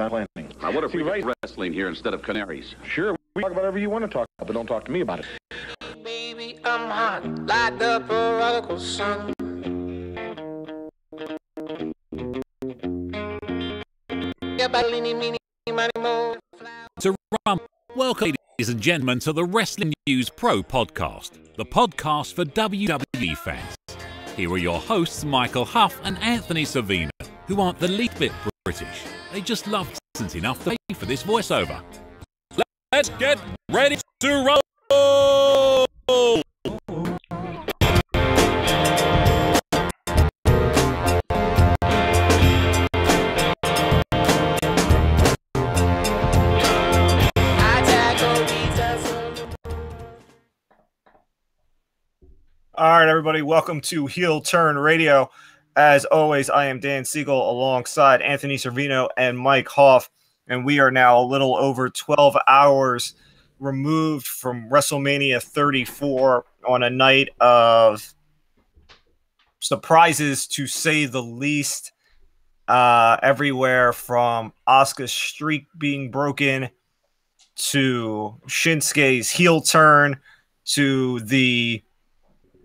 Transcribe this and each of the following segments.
planning. I wonder if we could wrestling here instead of canaries. Sure, we talk about whatever you want to talk about, but don't talk to me about it. Baby, I'm hot like the prodigal son. To welcome, ladies and gentlemen, to the Wrestling News Pro podcast, the podcast for WWE fans. Here are your hosts, Michael Huff and Anthony Savina, who aren't the least bit British. They just love accents enough to pay for this voiceover. Let's get ready to roll! All right, everybody, welcome to Heel Turn Radio. As always, I am Dan Siegel alongside Anthony Servino and Mike Hoff, and we are now a little over 12 hours removed from WrestleMania 34 on a night of surprises, to say the least, everywhere from Asuska's streak being broken to Shinsuke's heel turn to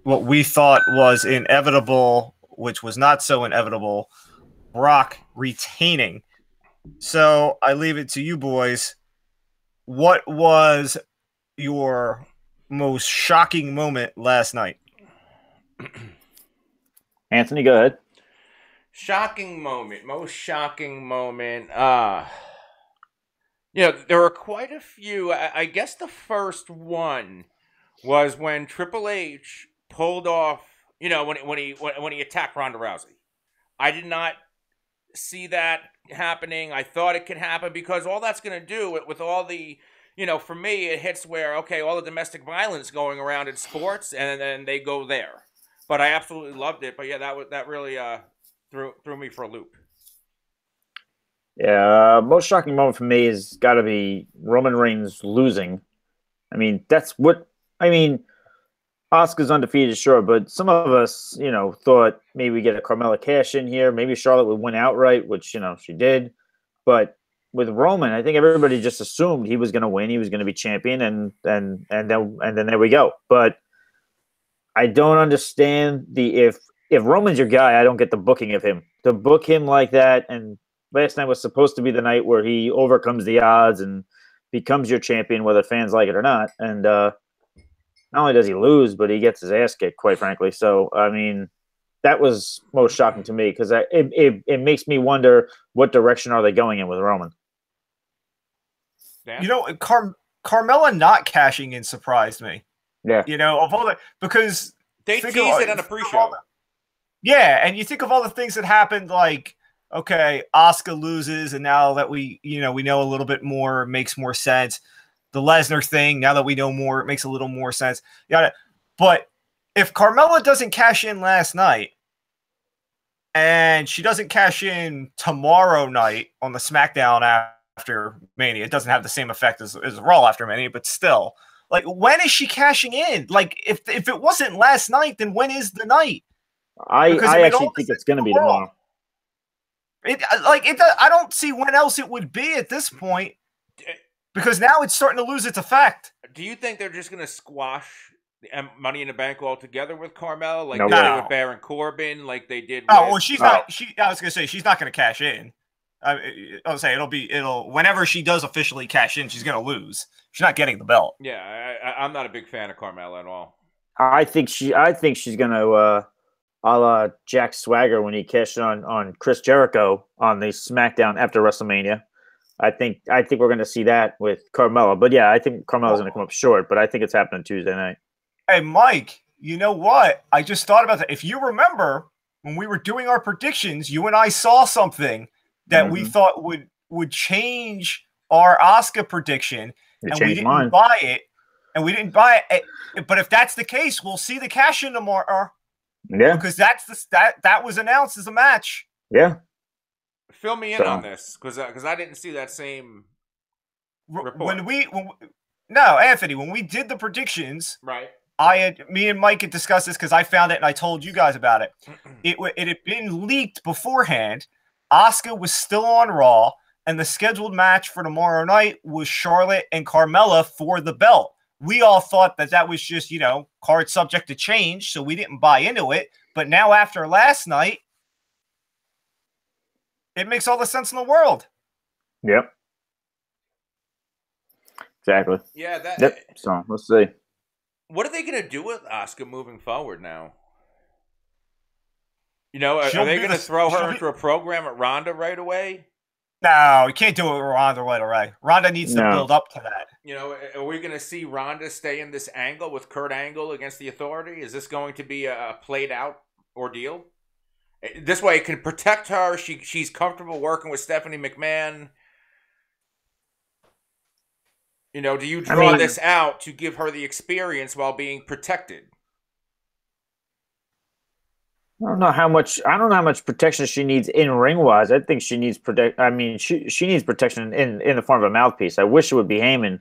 what we thought was inevitable, which was not so inevitable, Brock retaining. So I leave it to you boys. What was your most shocking moment last night? Anthony, go ahead. Most shocking moment. There were quite a few. I guess the first one was when Triple H pulled off, when he attacked Ronda Rousey. I did not see that happening. I thought it could happen because all that's going to do with all the, for me, it hits where, okay, all the domestic violence going around in sports, and then they go there. But I absolutely loved it. But yeah, that really threw me for a loop. Yeah, most shocking moment for me has got to be Roman Reigns losing. Asuska's undefeated, sure, but some of us, thought maybe we get a Carmella cash in here. Maybe Charlotte would win outright, which, she did. But with Roman, I think everybody just assumed he was going to win. He was going to be champion, and then there we go. But I don't understand if Roman's your guy, I don't get the booking of him. To book him like that, and last night was supposed to be the night where he overcomes the odds and becomes your champion, whether fans like it or not. And not only does he lose, but he gets his ass kicked, quite frankly. So, that was most shocking to me because it makes me wonder what direction are they going in with Roman. Damn. Carmella not cashing in surprised me. Yeah. Of all because they teased it on a pre-show. Yeah, and you think of all the things that happened, like, okay, Asuka loses, and now that we know a little bit more, it makes more sense. The Lesnar thing, now that we know more, it makes a little more sense. But if Carmella doesn't cash in last night, and she doesn't cash in tomorrow night on the SmackDown after Mania, it doesn't have the same effect as Raw after Mania, but still. Like, when is she cashing in? Like, if it wasn't last night, then when is the night? I actually think it's going to be tomorrow. I don't see when else it would be at this point. Because now it's starting to lose its effect. Do you think they're just going to squash Money in the Bank altogether with Carmella, like No they way. did with Baron Corbin, like they did? Oh, well, she's not. I was going to say she's not going to cash in. I was say it'll whenever she does officially cash in, she's going to lose. She's not getting the belt. Yeah, I'm not a big fan of Carmella at all. I think she's going to, a la Jack Swagger when he cashed on Chris Jericho on the SmackDown after WrestleMania. I think we're going to see that with Carmella. But yeah, I think Carmella's going to come up short, but I think it's happening Tuesday night. Hey, Mike, you know what? I just thought about that. If you remember, when we were doing our predictions, you and I saw something that we thought would change our Asuka prediction, and we didn't buy it. And we didn't buy it. But if that's the case, we'll see the cash in tomorrow. Yeah. Because that was announced as a match. Yeah. Fill me in on this, because I didn't see that same report. Anthony, when we did the predictions, right? Me and Mike had discussed this because I found it and I told you guys about it. It had been leaked beforehand. Asuka was still on Raw, and the scheduled match for tomorrow night was Charlotte and Carmella for the belt. We all thought that was just, card subject to change, so we didn't buy into it. But now after last night, it makes all the sense in the world. Yep. Exactly. Yeah. Yep. So let's see. What are they going to do with Asuka moving forward now? Are they going to throw her into a program at Ronda right away? No, you can't do it with Ronda right away. Ronda needs to build up to that. Are we going to see Ronda stay in this angle with Kurt Angle against the Authority? Is this going to be a played out ordeal? This way it can protect her. She's comfortable working with Stephanie McMahon. Do you draw this out to give her the experience while being protected? I don't know how much protection she needs in ring wise. I think she needs she needs protection in the form of a mouthpiece. I wish it would be Heyman,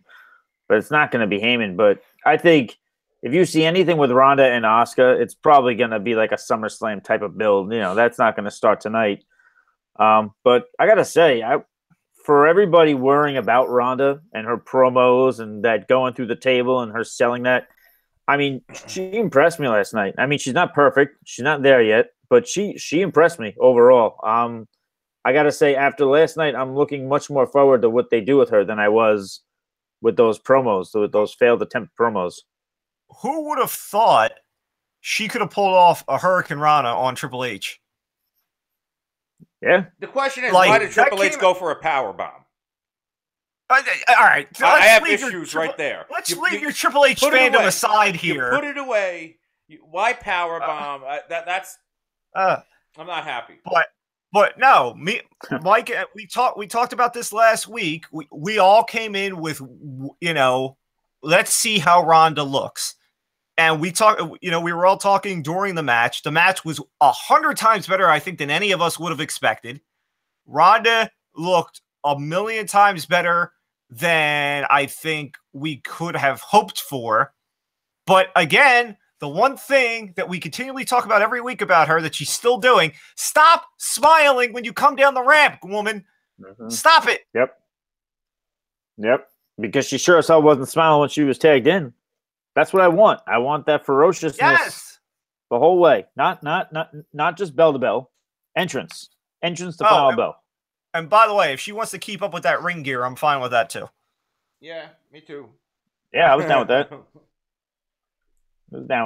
but it's not going to be Heyman. But I think if you see anything with Ronda and Asuka, it's probably going to be like a SummerSlam type of build. That's not going to start tonight. But I got to say, for everybody worrying about Ronda and her promos and that going through the table and her selling that, she impressed me last night. She's not perfect. She's not there yet, but she impressed me overall. I got to say, after last night, I'm looking much more forward to what they do with her than I was with those promos, with those failed attempt promos. Who would have thought she could have pulled off a Hurricane Rana on Triple H? Yeah. The question is, why did Triple H go for a power bomb? All right. So I have issues right there. Let's leave your Triple H fandom aside here. You put it away. Why power bomb? That's. I'm not happy. But no, Mike. We talked about this last week. We all came in with let's see how Ronda looks, and we were all talking during the match. The match was 100 times better, I think, than any of us would have expected. Ronda looked 1,000,000 times better than I think we could have hoped for. But again, the one thing that we continually talk about every week about her that she's still doing, stop smiling when you come down the ramp, woman. Mm-hmm. Stop it. Yep. Because she sure as hell wasn't smiling when she was tagged in. That's what I want. I want that ferociousness the whole way. Not just bell to bell. Entrance to final bell. And by the way, if she wants to keep up with that ring gear, I'm fine with that too. Yeah, me too. Yeah, I was down with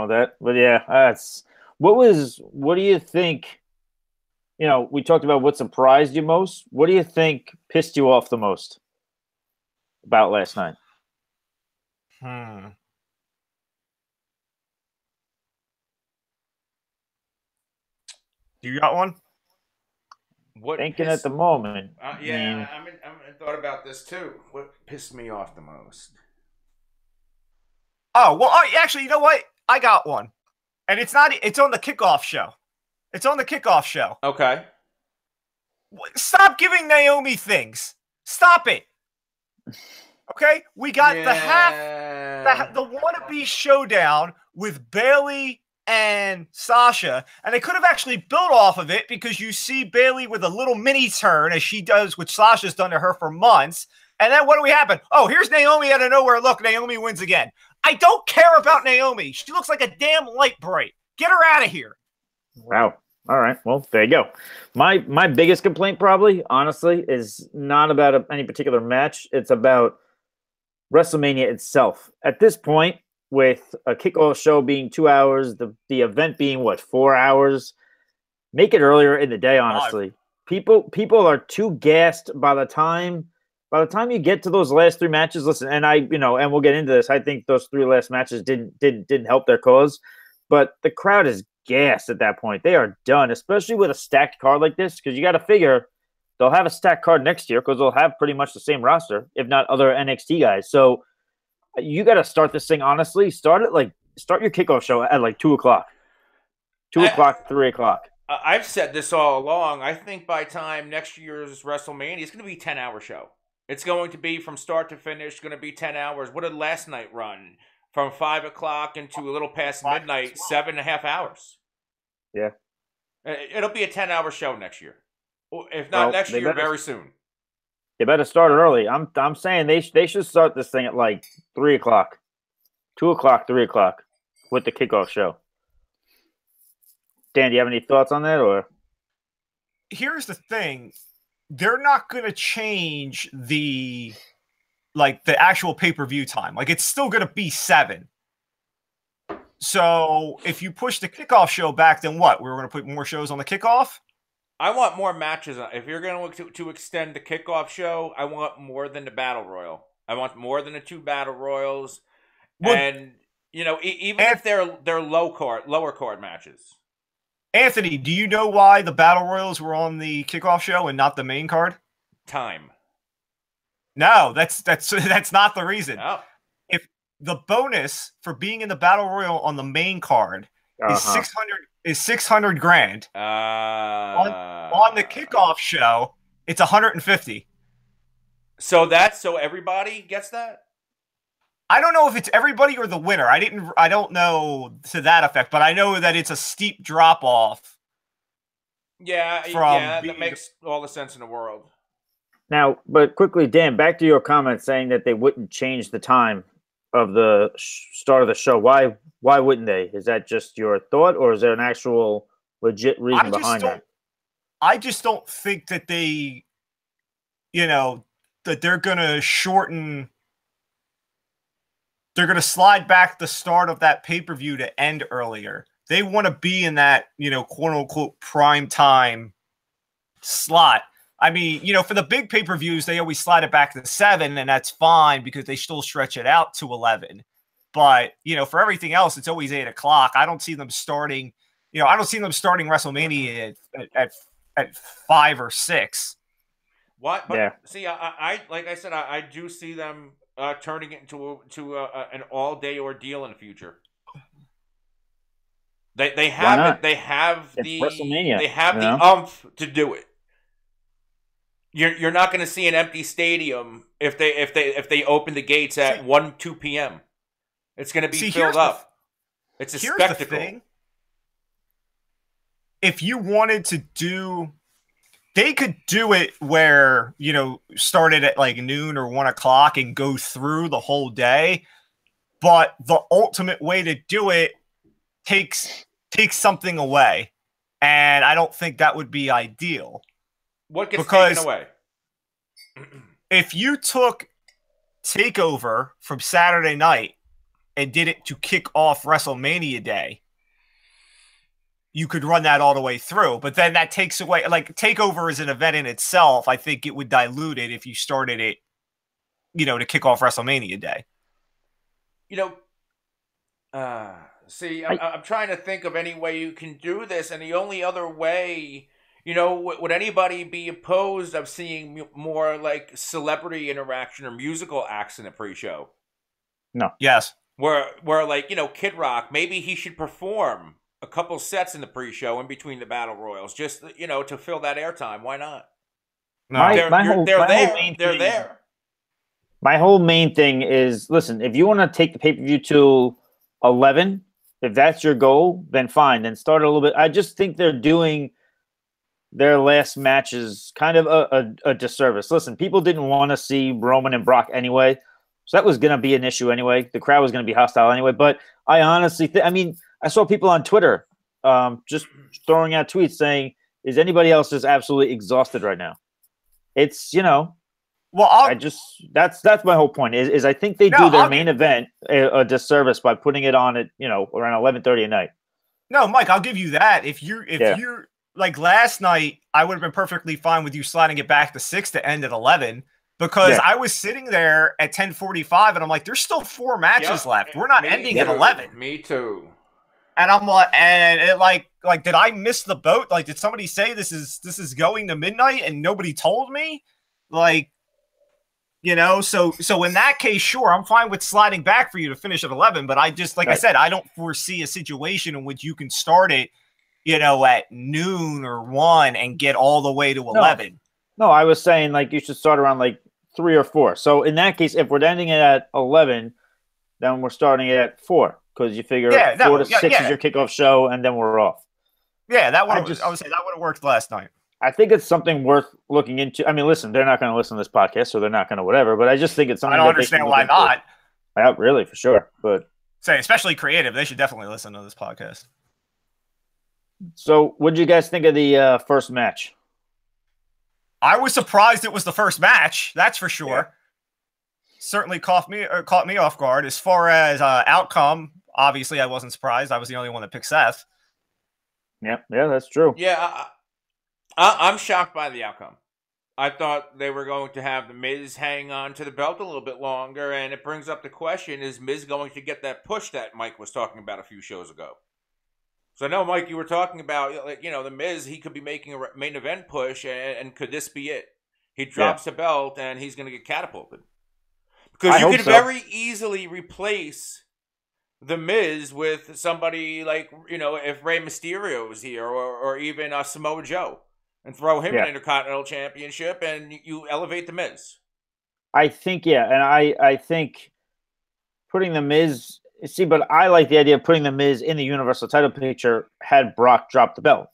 that. But yeah, what do you think? We talked about what surprised you most. What do you think pissed you off the most about last night? You got one? Thinking at the moment. I'm thought about this too. What pissed me off the most? Oh, well, actually, you know what? I got one. And it's on the kickoff show. It's on the kickoff show. Okay. Stop giving Naomi things. Stop it. Okay? We got the wannabe showdown with Bayley and Sasha, and they could have actually built off of it because you see Bayley with a little mini turn as she does, which Sasha's done to her for months. And then what do we happen? Oh, here's Naomi out of nowhere. Look, Naomi wins again. I don't care about Naomi. She looks like a damn light bright. Get her out of here. Wow. All right. Well, there you go. My biggest complaint probably, honestly, is not about any particular match. It's about WrestleMania itself. At this point, with a kickoff show being 2 hours, the event being 4 hours, make it earlier in the day. Honestly, people are too gassed by the time you get to those last three matches. Listen, and and we'll get into this. I think those three last matches didn't help their cause, but the crowd is gassed at that point. They are done, especially with a stacked card like this, because you got to figure they'll have a stacked card next year because they'll have pretty much the same roster, if not other NXT guys. So you got to start this thing honestly. Start your kickoff show at 2:00, 2:00, 3:00. I've said this all along. I think by time next year's WrestleMania, it's going to be a 10-hour show. It's going to be from start to finish. Going to be 10 hours. What did last night run? From 5:00 into a little past midnight, 7.5 hours. Yeah, it'll be a 10-hour show next year, if not next year, very soon. They better start early. I'm saying they should start this thing at like 3 o'clock, 2 o'clock, 3 o'clock with the kickoff show. Dan, do you have any thoughts on that? Or here's the thing. They're not going to change the actual pay-per-view time. Like, it's still going to be 7. So if you push the kickoff show back, then what? We're going to put more shows on the kickoff? I want more matches. If you're going to extend the kickoff show, I want more than the Battle Royal. I want more than the 2 Battle Royals. Well, and, even if they're lower card matches. Anthony, do you know why the Battle Royals were on the kickoff show and not the main card? Time. No, that's not the reason. Oh. If the bonus for being in the Battle Royal on the main card is $600 grand. On the kickoff show, it's $150. So everybody gets that? I don't know if it's everybody or the winner. I don't know to that effect, but I know that it's a steep drop off. Yeah, that makes all the sense in the world. Now, but quickly, Dan, back to your comment saying that they wouldn't change the time of the start of the show. Why wouldn't they? Is that just your thought, or is there an actual legit reason behind that? I just don't think that they, that they're going to shorten. They're going to slide back the start of that pay-per-view to end earlier. They want to be in that, quote-unquote prime time slot. I mean, for the big pay-per-views, they always slide it back to 7, and that's fine because they still stretch it out to 11. But, for everything else, it's always 8 o'clock. I don't see them starting, WrestleMania at 5 or 6. What? But, yeah. See, I like I said, I do see them turning it into an all-day ordeal in the future. They have the WrestleMania. They have the umph to do it. You're not going to see an empty stadium if they open the gates at 2 p.m. It's going to be filled up. It's a spectacle. The thing. If you wanted to do, they could do it where start it at like noon or 1 o'clock and go through the whole day. But the ultimate way to do it takes something away, and I don't think that would be ideal. What gets taken away? If you took TakeOver from Saturday night and did it to kick off WrestleMania Day, you could run that all the way through. But then that takes away, like, TakeOver is an event in itself. I think it would dilute it if you started it, to kick off WrestleMania Day. I'm trying to think of any way you can do this, and the only other way, would anybody be opposed of seeing more like celebrity interaction or musical acts in a pre-show? No. Yes. Where like, Kid Rock, maybe he should perform a couple sets in the pre-show in between the Battle Royals, just, to fill that airtime. Why not? No. They're there. My whole main thing is, listen, if you want to take the pay-per-view to 11, if that's your goal, then fine. Then start a little bit. I just think they're doing their last matches kind of a disservice. Listen, people didn't want to see Roman and Brock anyway, so that was going to be an issue anyway. The crowd was going to be hostile anyway. But I honestly I saw people on Twitter just throwing out tweets saying, is anybody else just absolutely exhausted right now? It's, well, that's my whole point is I think they do their main event a disservice by putting it on at, around 11:30 at night. No, Mike, I'll give you that. If you're like last night, I would have been perfectly fine with you sliding it back to 6 to end at 11, because I was sitting there at 10:45 and I'm like, there's still 4 matches left. We're not ending at 11. Me too. And I'm like, and it like, did I miss the boat? Like, did somebody say this is going to midnight and nobody told me? Like, so in that case, sure, I'm fine with sliding back for you to finish at 11. But I just, I said, I don't foresee a situation in which you can start it, at noon or 1 and get all the way to 11. No, I was saying like you should start around like 3 or 4. So in that case, if we're ending it at 11, then we're starting it at 4, because you figure 4 to 6 is your kickoff show, and then we're off. Yeah, I would say that would have worked last night. I think it's something worth looking into. I mean, listen, they're not going to listen to this podcast, so they're not going to whatever. But I just think it's something. I don't understand why not. Yeah, really, for sure. But especially creative, they should definitely listen to this podcast. So, what did you guys think of the first match? I was surprised it was the first match. That's for sure. Yeah. Certainly caught me off guard. As far as outcome, obviously, I wasn't surprised. I was the only one that picked Seth. Yeah, that's true. Yeah, I'm shocked by the outcome. I thought they were going to have the Miz hang on to the belt a little bit longer, and it brings up the question, is Miz going to get that push that Mike was talking about a few shows ago? So I know, Mike, you were talking about, like, the Miz, he could be making a main event push, and could this be it? He drops the belt, and he's going to get catapulted. Because you could very easily replace the Miz with somebody like, if Rey Mysterio was here, or even Samoa Joe, and throw him an Intercontinental Championship, and you elevate the Miz. I think, and I think putting the Miz, but I like the idea of putting the Miz in the Universal title picture had Brock drop the belt.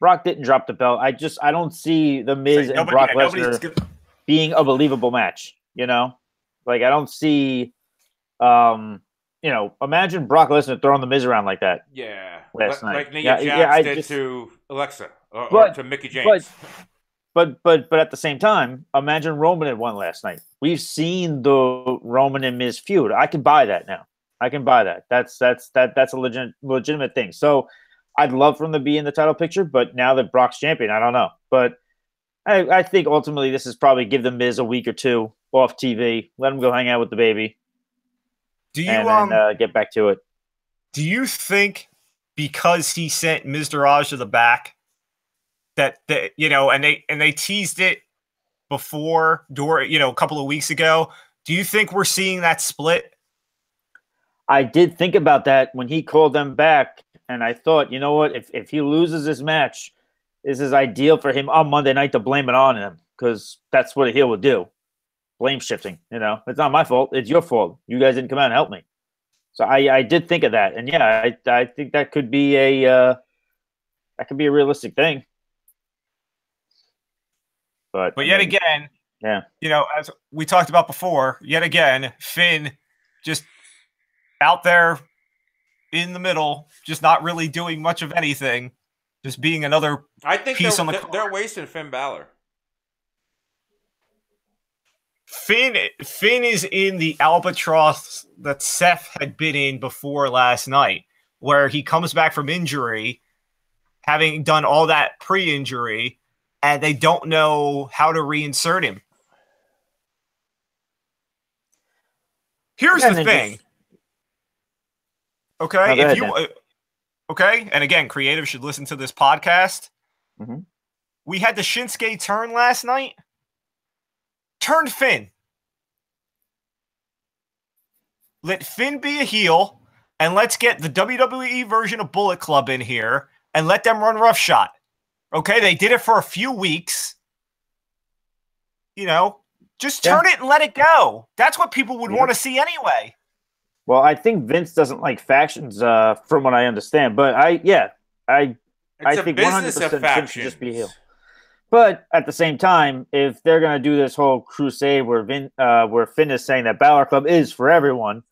Brock didn't drop the belt. I don't see the Miz and Brock Lesnar being a believable match, Like, I don't see, imagine Brock Lesnar throwing the Miz around like that. Yeah. Last night. Like Nia Jax did to Alexa or to Mickie James. But at the same time, imagine Roman had won last night. We've seen the Roman and Miz feud. I can buy that now. I can buy that. That's a legitimate thing. So I'd love for him to be in the title picture, but now that Brock's champion, I don't know. But I think ultimately this is probably give the Miz a week or two off TV. Let him go hang out with the baby. Do you and get back to it? Do you think because he sent Mizdouraj to the back that and they teased it before a couple of weeks ago? Do you think we're seeing that split? I did think about that when he called them back, and I thought, you know what? If he loses this match, this is ideal for him on Monday night to blame it on him, because that's what a heel would do. Blame shifting, It's not my fault. It's your fault. You guys didn't come out and help me. So I did think of that, and I think that could be a realistic thing. But yet again, as we talked about before, yet again, Finn just out there in the middle, just not really doing much of anything, just being another piece on the card. They're wasting Finn Balor. Finn is in the albatross that Seth had been in before last night, where he comes back from injury, having done all that pre-injury, and they don't know how to reinsert him. Here's the thing. Okay, okay, and again, creative should listen to this podcast. Mm-hmm. We had the Shinsuke turn last night. Turn Finn. Let Finn be a heel, and let's get the WWE version of Bullet Club in here, and let them run roughshod. Okay, they did it for a few weeks. Just turn it and let it go. That's what people would want to see anyway. Well, I think Vince doesn't like factions, from what I understand. But I think 100% Finn should just be heel. But at the same time, if they're going to do this whole crusade where Finn is saying that Balor Club is for everyone,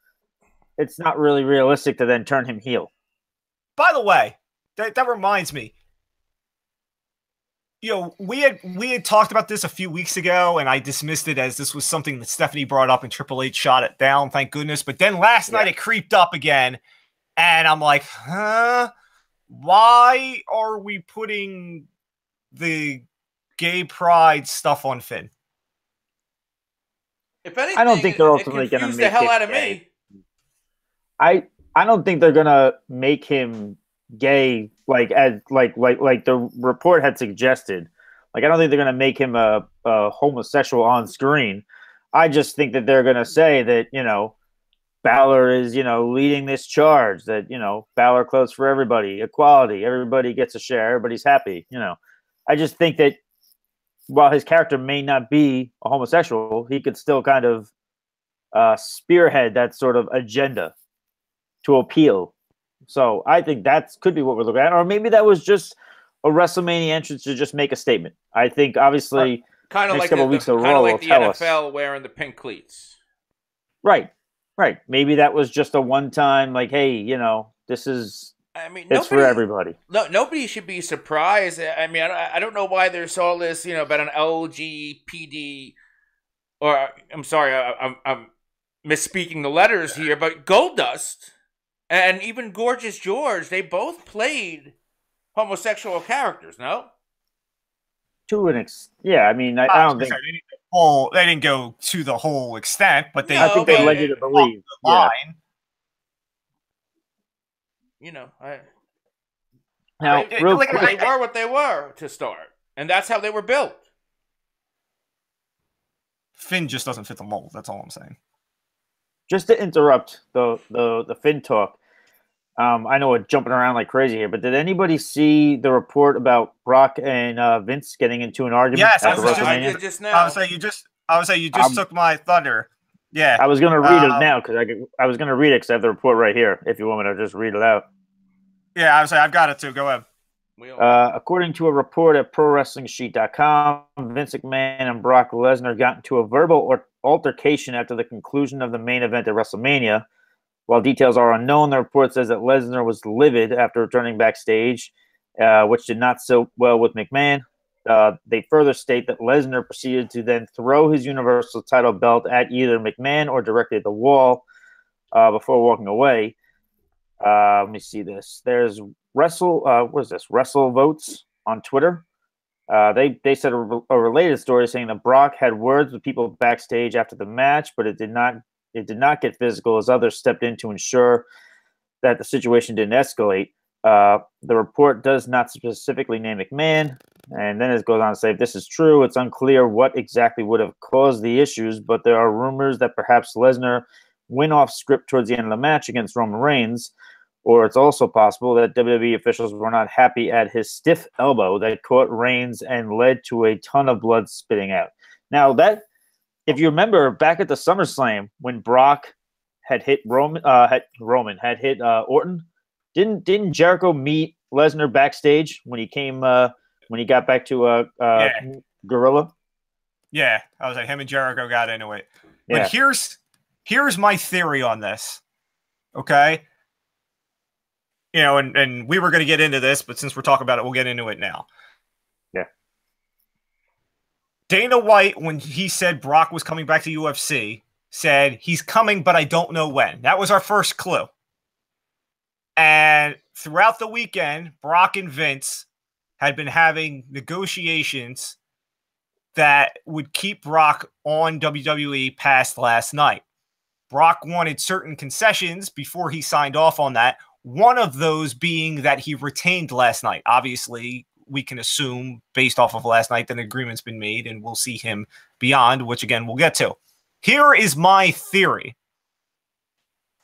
it's not really realistic to then turn him heel. By the way, that reminds me. We had talked about this a few weeks ago, and I dismissed it as this was something that Stephanie brought up and Triple H shot it down, thank goodness. But then last night it creeped up again, and I'm like, why are we putting the gay pride stuff on Finn? If anything, I don't think they're ultimately going to make the hell out of gay. me. I don't think they're going to make him gay like the report had suggested. Like, I don't think they're going to make him a homosexual on screen. I just think that they're going to say that, Balor is, leading this charge, that, Balor Club's for everybody, equality, everybody gets a share, everybody's happy. I just think that while his character may not be a homosexual, he could still kind of spearhead that sort of agenda to appeal. So I think that could be what we're looking at. Or maybe that was just a WrestleMania entrance to just make a statement. I think obviously kind of next like couple weeks of Raw will the tell us. NFL wearing the pink cleats. Right. Maybe that was just a one-time, like, hey, this is. I mean, it's for everybody. No, nobody should be surprised. I mean, I don't know why there's all this, about an LGPD, or I'm sorry, I'm misspeaking the letters here, but Goldust and even Gorgeous George, they both played homosexual characters, no? To an extent, yeah. I mean, I don't think they didn't go to the whole extent, but I think they led you to believe. Yeah. Now, they were what they were to start, and that's how they were built. Finn just doesn't fit the mold. That's all I'm saying. Just to interrupt the Finn talk, I know we're jumping around like crazy here, but did anybody see the report about Brock and Vince getting into an argument? Yes, I did just now. I would say you just took my thunder. Yeah, I was going to read it now because I was going to read it because I have the report right here. If you want me to just read it out. Yeah, I would say I've got it too. Go ahead. According to a report at ProWrestlingSheet.com, Vince McMahon and Brock Lesnar got into a verbal altercation after the conclusion of the main event at WrestleMania. While details are unknown, the report says that Lesnar was livid after returning backstage, which did not sit well with McMahon. They further state that Lesnar proceeded to then throw his Universal title belt at either McMahon or directly at the wall before walking away. Let me see this. There's Wrestle Votes on Twitter. They said a related story saying that Brock had words with people backstage after the match, but it did not get physical as others stepped in to ensure that the situation didn't escalate. The report does not specifically name McMahon, and then it goes on to say, if this is true, it's unclear what exactly would have caused the issues, but there are rumors that perhaps Lesnar went off script towards the end of the match against Roman Reigns, or it's also possible that WWE officials were not happy at his stiff elbow that caught Reigns and led to a ton of blood spitting out. Now, that, if you remember back at the SummerSlam when Brock had hit Orton, didn't Jericho meet Lesnar backstage when he got back to Gorilla? Yeah, I was like, him and Jericho got into it. But Yeah. here's my theory on this. Okay. And we were going to get into this, but since we're talking about it, we'll get into it now. Yeah. Dana White, when he said Brock was coming back to UFC, said he's coming, but I don't know when. That was our first clue. And throughout the weekend, Brock and Vince had been having negotiations that would keep Brock on WWE past last night. Brock wanted certain concessions before he signed off on that. One of those being that he retained last night. Obviously, we can assume based off of last night that an agreement's been made and we'll see him beyond, which again, we'll get to. Here is my theory.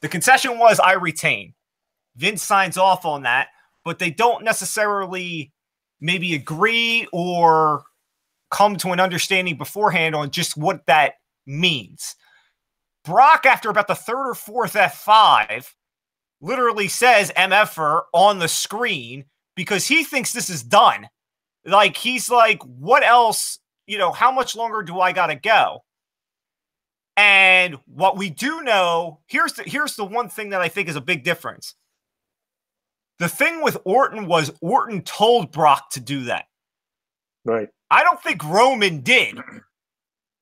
The concession was I retain. Vince signs off on that, but they don't necessarily maybe agree or come to an understanding beforehand on just what that means. Brock, after about the third or fourth F5, literally says MFer on the screen because he thinks this is done. Like, he's like, what else? How much longer do I got to go? And what we do know, here's the one thing that I think is a big difference. The thing with Orton was Orton told Brock to do that. Right. I don't think Roman did.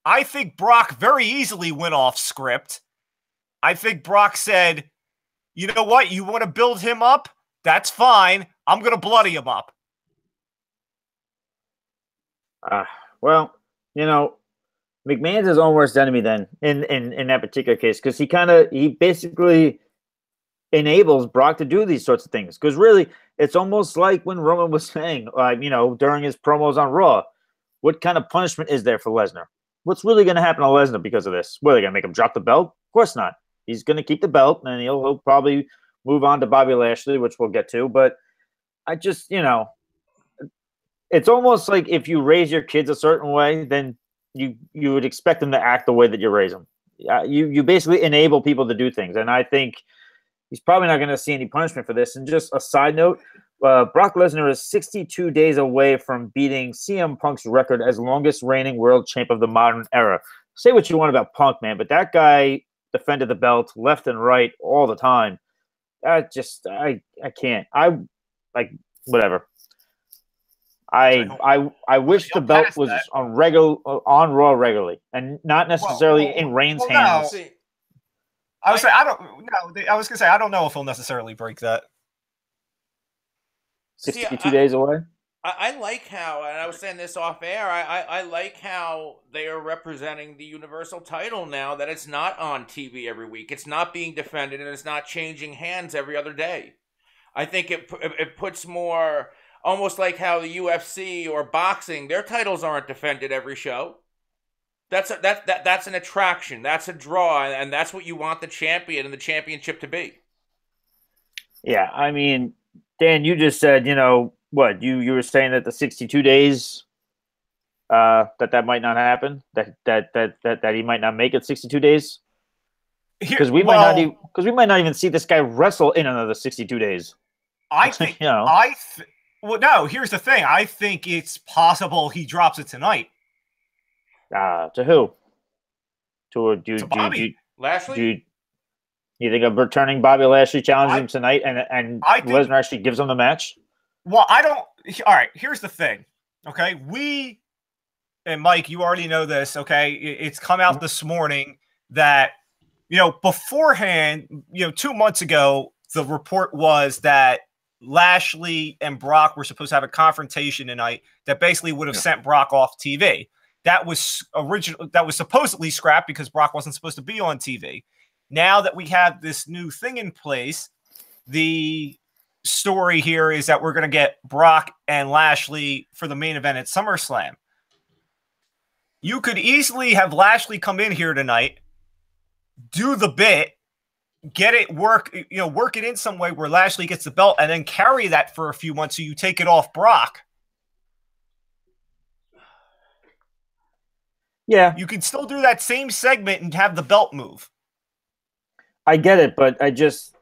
I think Brock very easily went off script. I think Brock said, you know what? You want to build him up? That's fine. I'm going to bloody him up. Well, McMahon's his own worst enemy then in that particular case, because he basically enables Brock to do these sorts of things. Because really, it's almost like when Roman was saying, during his promos on Raw, what kind of punishment is there for Lesnar? What's really going to happen to Lesnar because of this? What, are they going to make him drop the belt? Of course not. He's going to keep the belt, and he'll probably move on to Bobby Lashley, which we'll get to. But I just, it's almost like if you raise your kids a certain way, then you would expect them to act the way that you raise them. You basically enable people to do things, and I think he's probably not going to see any punishment for this. And just a side note, Brock Lesnar is 62 days away from beating CM Punk's record as longest reigning world champ of the modern era. Say what you want about Punk, man, but that guy defended the belt left and right all the time. I can't. Whatever. I wish the belt was on Raw regularly and not necessarily in Reigns' hands. No. I was gonna say I don't know if he'll necessarily break that. 62 days away. I like how, and I was saying this off air, I like how they are representing the Universal title now, that it's not on TV every week. It's not being defended, and it's not changing hands every other day. I think it puts more, almost like how the UFC or boxing, their titles aren't defended every show. That's an attraction. That's a draw, and that's what you want the champion and the championship to be. Yeah, I mean, Dan, you just said, what you were saying that the 62 days that might not happen, that he might not make it 62 days, because we might not even see this guy wrestle in another 62 days. I think no. Here's the thing. I think it's possible he drops it tonight. To who? To Bobby Lashley. You think of returning Bobby Lashley challenging him tonight, and Lesnar actually gives him the match? Well, I don't. All right, here's the thing. Okay, and Mike, you already know this. Okay, it's come out this morning that beforehand, 2 months ago, the report was that Lashley and Brock were supposed to have a confrontation tonight that basically would have sent Brock off TV. That was supposedly scrapped because Brock wasn't supposed to be on TV. Now that we have this new thing in place, the story here is that we're going to get Brock and Lashley for the main event at SummerSlam. You could easily have Lashley come in here tonight, do the bit, get it work it in some way where Lashley gets the belt, and then carry that for a few months so you take it off Brock. Yeah. You can still do that same segment and have the belt move. I get it, but I just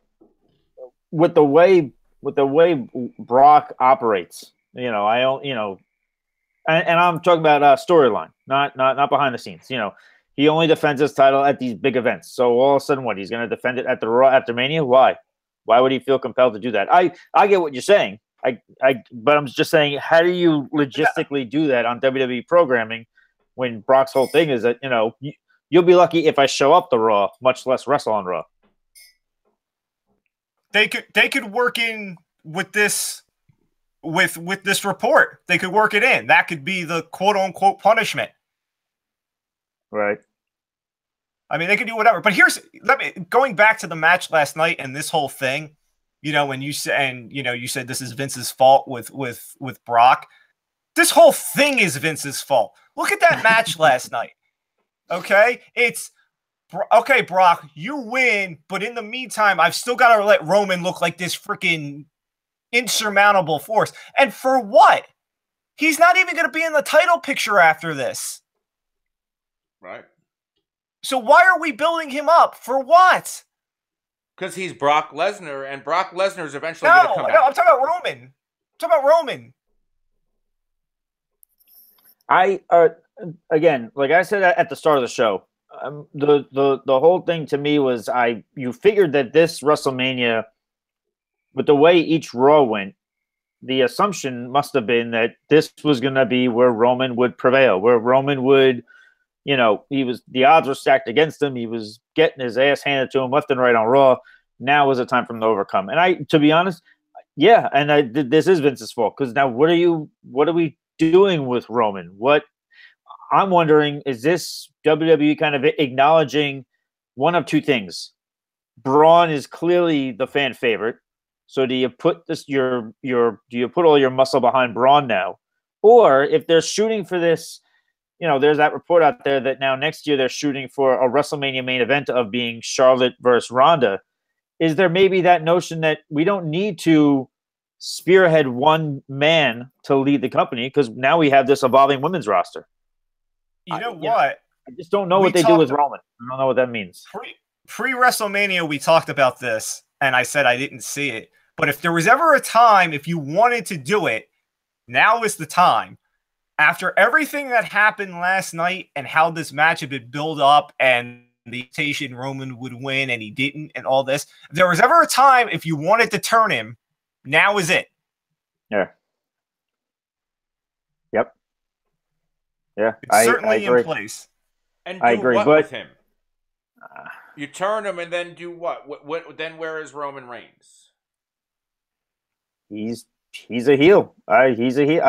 with the way Brock operates, and I'm talking about storyline, not behind the scenes. He only defends his title at these big events. So all of a sudden, what, he's going to defend it at the Raw after Mania? Why would he feel compelled to do that? I get what you're saying. But I'm just saying, how do you logistically do that on WWE programming when Brock's whole thing is that you'll be lucky if I show up to Raw, much less wrestle on Raw. They could work in with this with this report. They could work it in. That could be the quote unquote punishment. Right. I mean, they could do whatever. But going back to the match last night and this whole thing, when you said this is Vince's fault with Brock. This whole thing is Vince's fault. Look at that match last night. Okay? Okay, Brock, you win, but in the meantime, I've still got to let Roman look like this freaking insurmountable force. And for what? He's not even going to be in the title picture after this. Right. So why are we building him up? For what? Because he's Brock Lesnar, and Brock Lesnar is eventually going to come back. No, I'm talking about Roman. Again, like I said at the start of the show, the whole thing to me was you figured that this WrestleMania, with the way each Raw went, the assumption must have been that this was going to be where Roman would prevail, where Roman would, the odds were stacked against him. He was getting his ass handed to him left and right on Raw. Now was the time for him to overcome. And to be honest, yeah, and this is Vince's fault, because now what are we doing with Roman? What I'm wondering, is this WWE kind of acknowledging one of two things? Braun is clearly the fan favorite. So do you put all your muscle behind Braun now? Or if they're shooting for this, there's that report out there that now next year they're shooting for a WrestleMania main event of being Charlotte versus Ronda. Is there maybe that notion that we don't need to spearhead one man to lead the company, because now we have this evolving women's roster? You know what? I just don't know what they do with Roman. I don't know what that means. Pre-WrestleMania, we talked about this, and I said I didn't see it. But if there was ever a time, if you wanted to do it, now is the time. After everything that happened last night and how this match had been built up and the expectation Roman would win and he didn't and all this, if there was ever a time if you wanted to turn him, now is it. Yeah. Yep. Yeah. It's certainly in place. And do what with him? You turn him and then do what? What? Then where is Roman Reigns? He's a heel. He's a heel.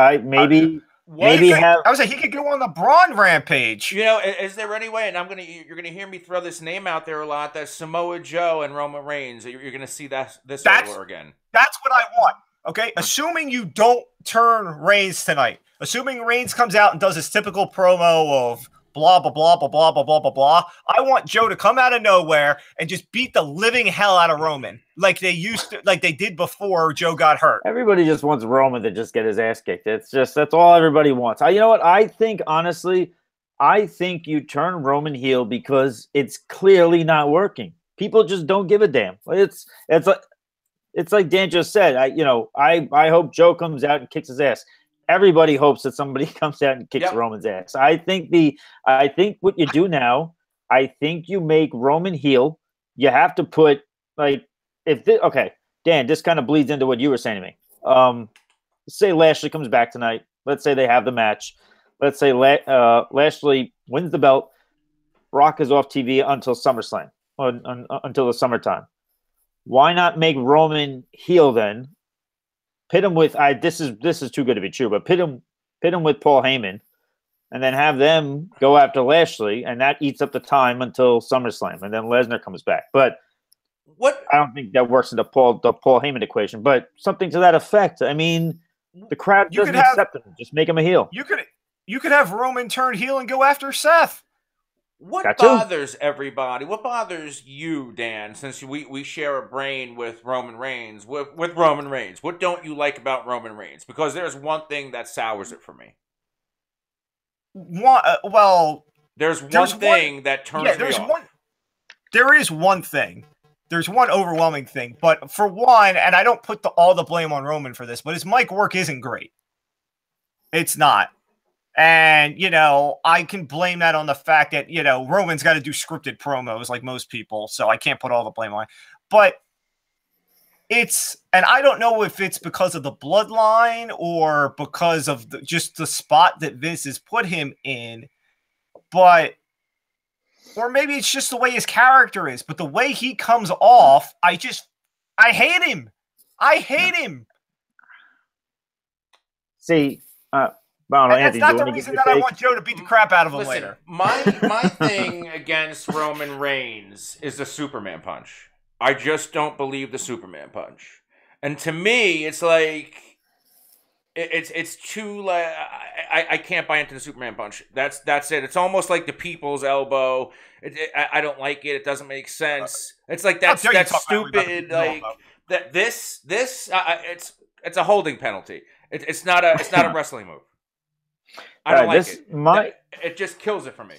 Maybe I was like, he could go on the Braun rampage. You know, is there any way? And you're gonna hear me throw this name out there a lot. That Samoa Joe and Roman Reigns. You're gonna see this over again. That's what I want. Okay, assuming you don't turn Reigns tonight, assuming Reigns comes out and does his typical promo of blah blah blah blah blah blah blah blah blah, I want Joe to come out of nowhere and just beat the living hell out of Roman, like they did before Joe got hurt. Everybody just wants Roman to just get his ass kicked. That's all everybody wants. You know what? I think honestly, you turn Roman heel because it's clearly not working. People just don't give a damn. It's like Dan just said. I hope Joe comes out and kicks his ass. Everybody hopes that somebody comes out and kicks Roman's ass. I think what you do now, I think you make Roman heel. You have to put Dan, this kind of bleeds into what you were saying to me. Say Lashley comes back tonight. Let's say they have the match. Let's say Lashley wins the belt. Brock is off TV until SummerSlam, until the summertime. Why not make Roman heel then? Pit him with this is too good to be true, but pit him with Paul Heyman, and then have them go after Lashley, and that eats up the time until SummerSlam, and then Lesnar comes back. But I don't think that works in the Paul Heyman equation, but something to that effect. I mean, the crowd doesn't accept him. Just make him a heel. You could have Roman turn heel and go after Seth. What bothers everybody? What bothers you, Dan? Since we share a brain with Roman Reigns, with Roman Reigns, what don't you like about Roman Reigns? Because there's one thing that sours it for me. There's one thing that turns me off. There is one thing. There's one overwhelming thing, but for one, and I don't put all the blame on Roman for this, but his mic work isn't great. It's not. And, I can blame that on the fact that, Roman's got to do scripted promos like most people, so I can't put all the blame on it. But and I don't know if it's because of the bloodline or because of just the spot that Vince has put him in, or maybe it's just the way his character is, but the way he comes off, I hate him. I hate him. See, that's not the reason that I want Joe to beat the crap out of him later. My thing against Roman Reigns is the Superman punch. I just don't believe the Superman punch. And to me, it's like it's too like I can't buy into the Superman punch. That's it. It's almost like the people's elbow. I don't like it. It doesn't make sense. It's like that's stupid. Like that. It's a holding penalty. It's not a wrestling move. I don't like it. It just kills it for me.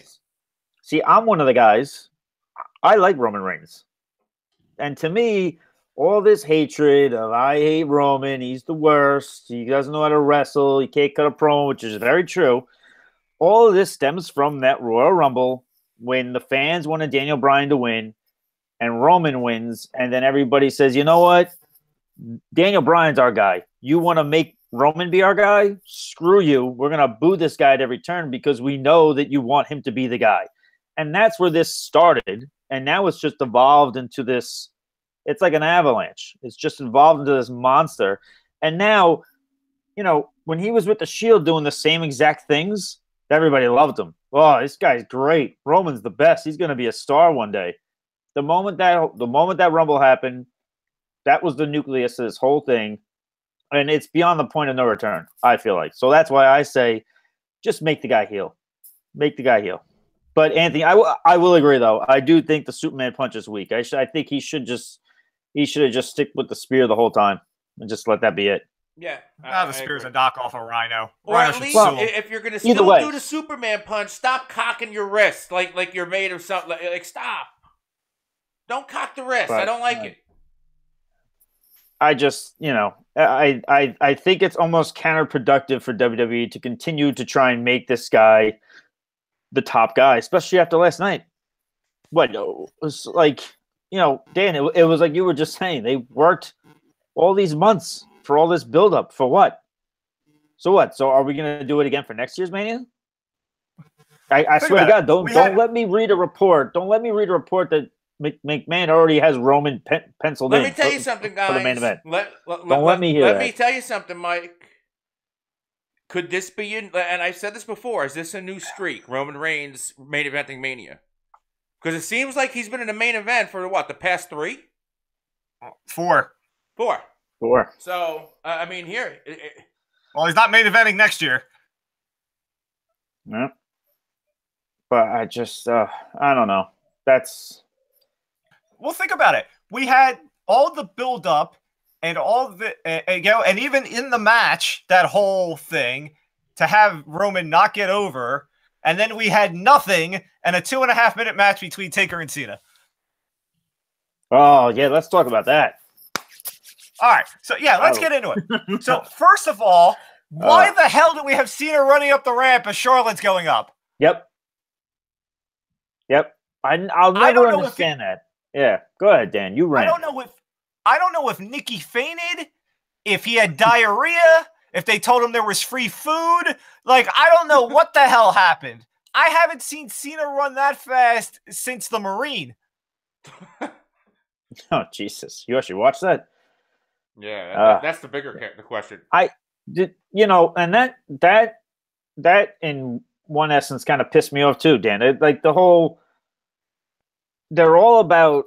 See, I'm one of the guys. I like Roman Reigns. And to me, all this hatred of I hate Roman, he's the worst, he doesn't know how to wrestle, he can't cut a promo, which is very true. All of this stems from that Royal Rumble when the fans wanted Daniel Bryan to win and Roman wins, and then everybody says, you know what? Daniel Bryan's our guy. You want to make Roman be our guy? Screw you. We're going to boo this guy at every turn because we know that you want him to be the guy. And that's where this started. And now it's just evolved into this. It's like an avalanche. It's just evolved into this monster. And now, when he was with the Shield doing the same exact things, everybody loved him. Oh, this guy's great. Roman's the best. He's going to be a star one day. The moment that Rumble happened, that was the nucleus of this whole thing. And it's beyond the point of no return, I feel like. So that's why I say just make the guy heel. Make the guy heel. But, Anthony, I will agree, though. I do think the Superman punch is weak. I think he should have just stick with the spear the whole time and just let that be it. Yeah. The spear's a knockoff of Rhino. Or at least if you're going to still do the Superman punch, stop cocking your wrist like you're made of something. Like stop. Don't cock the wrist. Right. I don't like it. I just, I think it's almost counterproductive for WWE to continue to try and make this guy the top guy, especially after last night. What it was like, Dan, it was like you were just saying, they worked all these months for all this buildup for what? So what? So are we going to do it again for next year's Mania? I swear to God, don't let me read a report. Don't let me read a report that McMahon already has Roman penciled in. Let me tell you something, guys. For the main event. Don't let me hear Let that. me tell you something, Mike. Could this be, and I've said this before, is this a new streak? Roman Reigns main eventing Mania? Because it seems like he's been in the main event for what, the past 3? 4. 4. So, here. Well, he's not main eventing next year. No. But I just, I don't know. Well, think about it. We had all the build-up and all the, and even in the match, that whole thing, to have Roman not get over, and then we had nothing and a 2.5-minute match between Taker and Cena. Oh, yeah, let's talk about that. All right, so let's get into it. So, first of all, why the hell do we have Cena running up the ramp as Charlotte's going up? Yep. I'll never understand that. Yeah, go ahead, Dan. You ran. I don't know if Nikki fainted, if he had diarrhea, if they told him there was free food. Like, I don't know what the hell happened. I haven't seen Cena run that fast since the Marine. Oh, Jesus. You actually watched that? Yeah, that's the bigger question. I did, and that in one essence kind of pissed me off too, Dan. Like the whole, they're all about,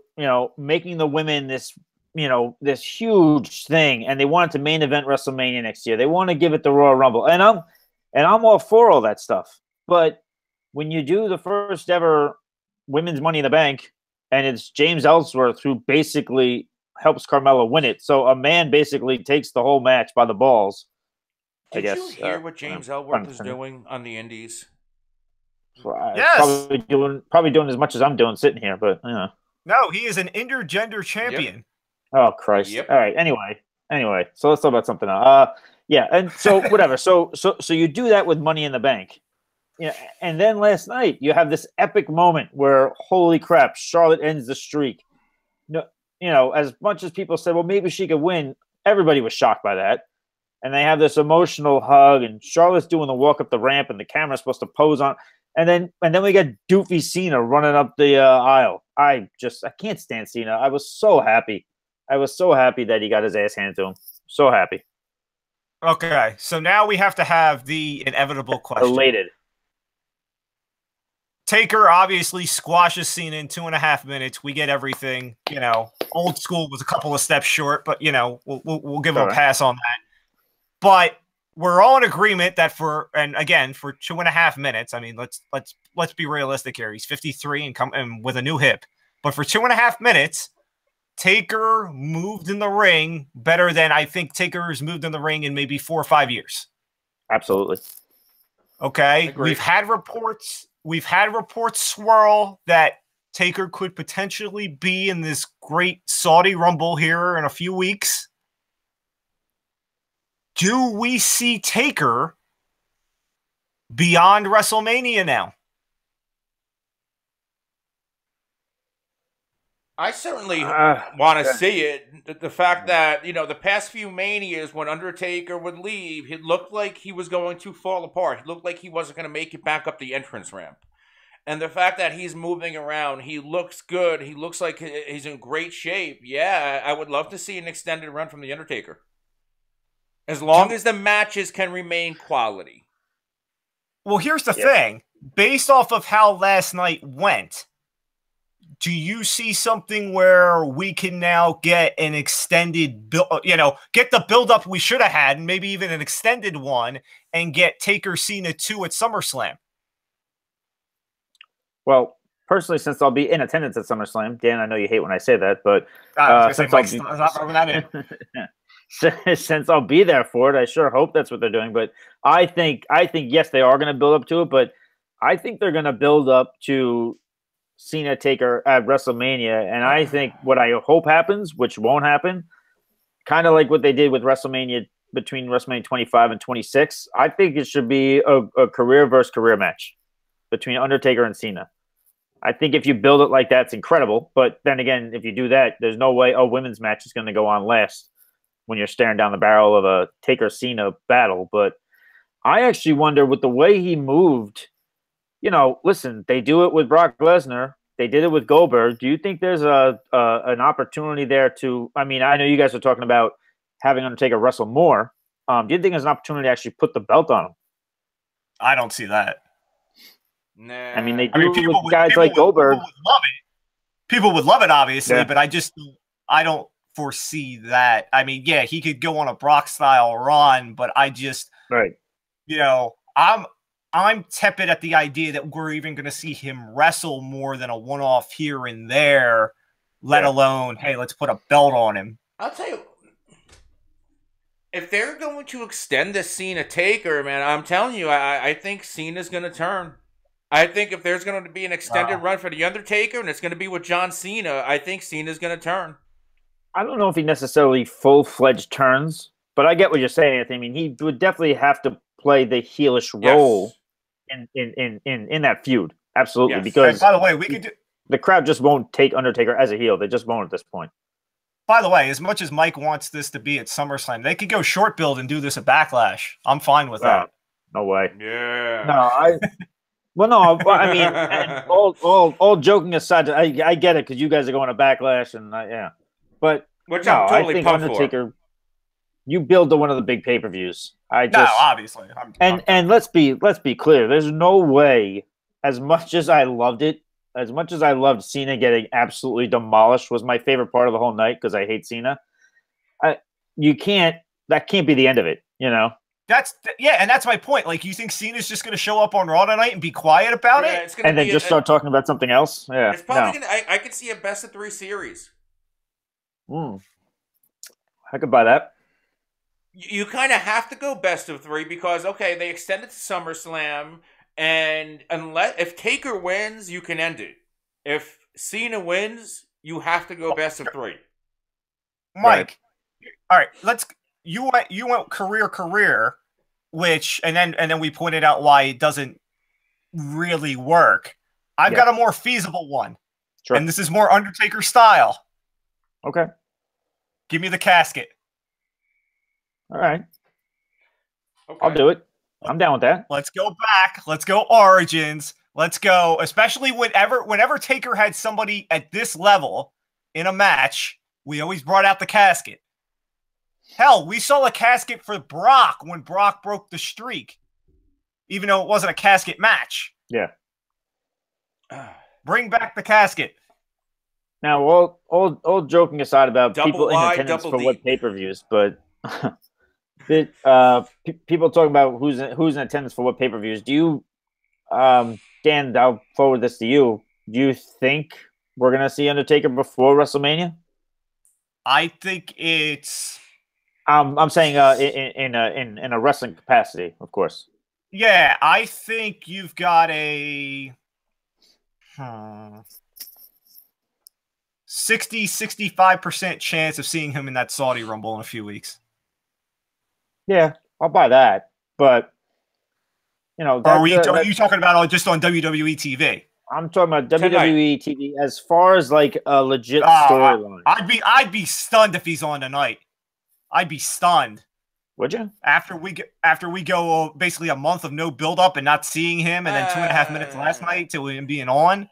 making the women this, this huge thing, and they want it to main event WrestleMania next year. They want to give it the Royal Rumble, and I'm all for all that stuff. But when you do the first ever women's Money in the Bank, and it's James Ellsworth who basically helps Carmella win it, so a man basically takes the whole match by the balls. Did you hear what James Ellsworth is doing on the Indies? Yes, probably doing as much as I'm doing sitting here, but no, he is an intergender champion. Yep. Oh Christ! Yep. All right. Anyway, so let's talk about something else. Yeah, and so whatever. So you do that with Money in the Bank, and then last night you have this epic moment where holy crap, Charlotte ends the streak. As much as people said, well, maybe she could win, everybody was shocked by that. And they have this emotional hug, and Charlotte's doing the walk up the ramp, and the camera's supposed to pose on. And then we got Doofy Cena running up the aisle. I can't stand Cena. I was so happy. That he got his ass handed to him. So happy. Okay, so now we have to have the inevitable question. Elated. Taker obviously squashes Cena in 2.5 minutes. We get everything. Old school was a couple of steps short, but we'll give him a pass on that. But we're all in agreement that for 2.5 minutes. I mean, let's be realistic here. He's 53 and with a new hip. But for 2.5 minutes, Taker moved in the ring better than I think Taker's moved in the ring in maybe 4 or 5 years. Absolutely. Okay. Agreed. We've had reports swirl that Taker could potentially be in this great Saudi Rumble here in a few weeks. Do we see Taker beyond WrestleMania now? I certainly want to see it. The fact that, the past few Manias when Undertaker would leave, it looked like he was going to fall apart. It looked like he wasn't going to make it back up the entrance ramp. And the fact that he's moving around, he looks good. He looks like he's in great shape. Yeah, I would love to see an extended run from The Undertaker. As long as the matches can remain quality. Well, here's the thing. Based off of how last night went, do you see something where we can now get an extended, get the build-up we should have had, and maybe even an extended one, and get Taker Cena 2 at SummerSlam? Well, personally, since I'll be in attendance at SummerSlam, Dan, I know you hate when I say that, but since I'll be there for it, I sure hope that's what they're doing. But I think yes, they are going to build up to it, but I think they're going to build up to Cena Taker at WrestleMania, and I think what I hope happens, which won't happen, kind of like what they did with WrestleMania between WrestleMania 25 and 26. I think it should be a career versus career match between Undertaker and Cena. I think if you build it like that, it's incredible. But then again, if you do that, there's no way a women's match is going to go on last when you're staring down the barrel of a Taker-Cena battle. But I actually wonder, with the way he moved, listen, they do it with Brock Lesnar. They did it with Goldberg. Do you think there's an opportunity there to – I mean, I know you guys are talking about having Undertaker wrestle more. Do you think there's an opportunity to actually put the belt on him? I don't see that. Nah. I mean, they do it with guys like Goldberg. People would love it. People would love it, obviously, Yeah. but I don't foresee that. I mean, yeah, he could go on a Brock-style run, but Right. I'm tepid at the idea that we're even going to see him wrestle more than a one-off here and there, let alone, hey, let's put a belt on him. I'll tell you, if they're going to extend the Cena Taker, man, I'm telling you, I think Cena's going to turn. I think if there's going to be an extended run for The Undertaker and it's going to be with John Cena, I think Cena's going to turn. I don't know if he necessarily full-fledged turns, but I get what you're saying, Anthony. I mean, he would definitely have to play the heelish role in that feud. Absolutely. Yes. Because, and by the way, the crowd just won't take Undertaker as a heel. They just won't at this point. By the way, as much as Mike wants this to be at SummerSlam, they could go short build and do this at Backlash. I'm fine with that. No way. Yeah. No, Well, no, I mean, and all joking aside, I get it because you guys are going to Backlash, and but which I'm totally I think pumped Undertaker, for. You build to one of the big pay-per-views. Obviously, and let's be clear. There's no way. As much as I loved it, as much as I loved Cena getting absolutely demolished, was my favorite part of the whole night because I hate Cena. That can't be the end of it, and that's my point. Like, you think Cena's just going to show up on Raw tonight and be quiet about it, and then just start talking about something else? Yeah, it's probably I could see a best of 3 series. I could buy that. You kind of have to go best of 3 because they extended to SummerSlam, and if Taker wins, you can end it. If Cena wins, you have to go best of 3. Mike, all right, you went career, which and then we pointed out why it doesn't really work. I've got a more feasible one, and this is more Undertaker style. Okay, give me the casket. All right, I'll do it. I'm down with that. Let's go back. Let's go Origins. Let's go, especially whenever Taker had somebody at this level in a match, we always brought out the casket. Hell, we saw a casket for Brock when Brock broke the streak, even though it wasn't a casket match. Yeah. Bring back the casket. Now, all joking aside about people in attendance for what pay-per-views, but people talking about who's in attendance for what pay-per-views. Do you, Dan, I'll forward this to you. Do you think we're going to see Undertaker before WrestleMania? I think it's... I'm saying in a wrestling capacity, of course. Yeah, I think you've got a 65% chance of seeing him in that Saudi Rumble in a few weeks. Yeah, I'll buy that. But, are you talking about just on WWE TV? I'm talking about WWE TV as far as like a legit storyline. I'd be stunned if he's on tonight. I'd be stunned. Would you? After we go basically a month of no build up and not seeing him, and then 2.5 minutes last night to him being on.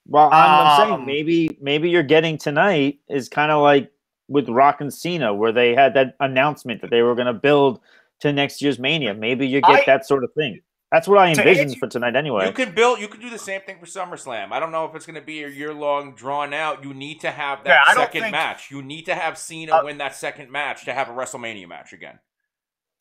Well, I'm saying maybe you're getting tonight is kind of like with Rock and Cena, where they had that announcement that they were going to build to next year's Mania. Maybe you get that sort of thing. That's what I envisioned for tonight anyway. You could do the same thing for SummerSlam. I don't know if it's going to be a year-long drawn out. You need to have that second match. You need to have Cena win that second match to have a WrestleMania match again.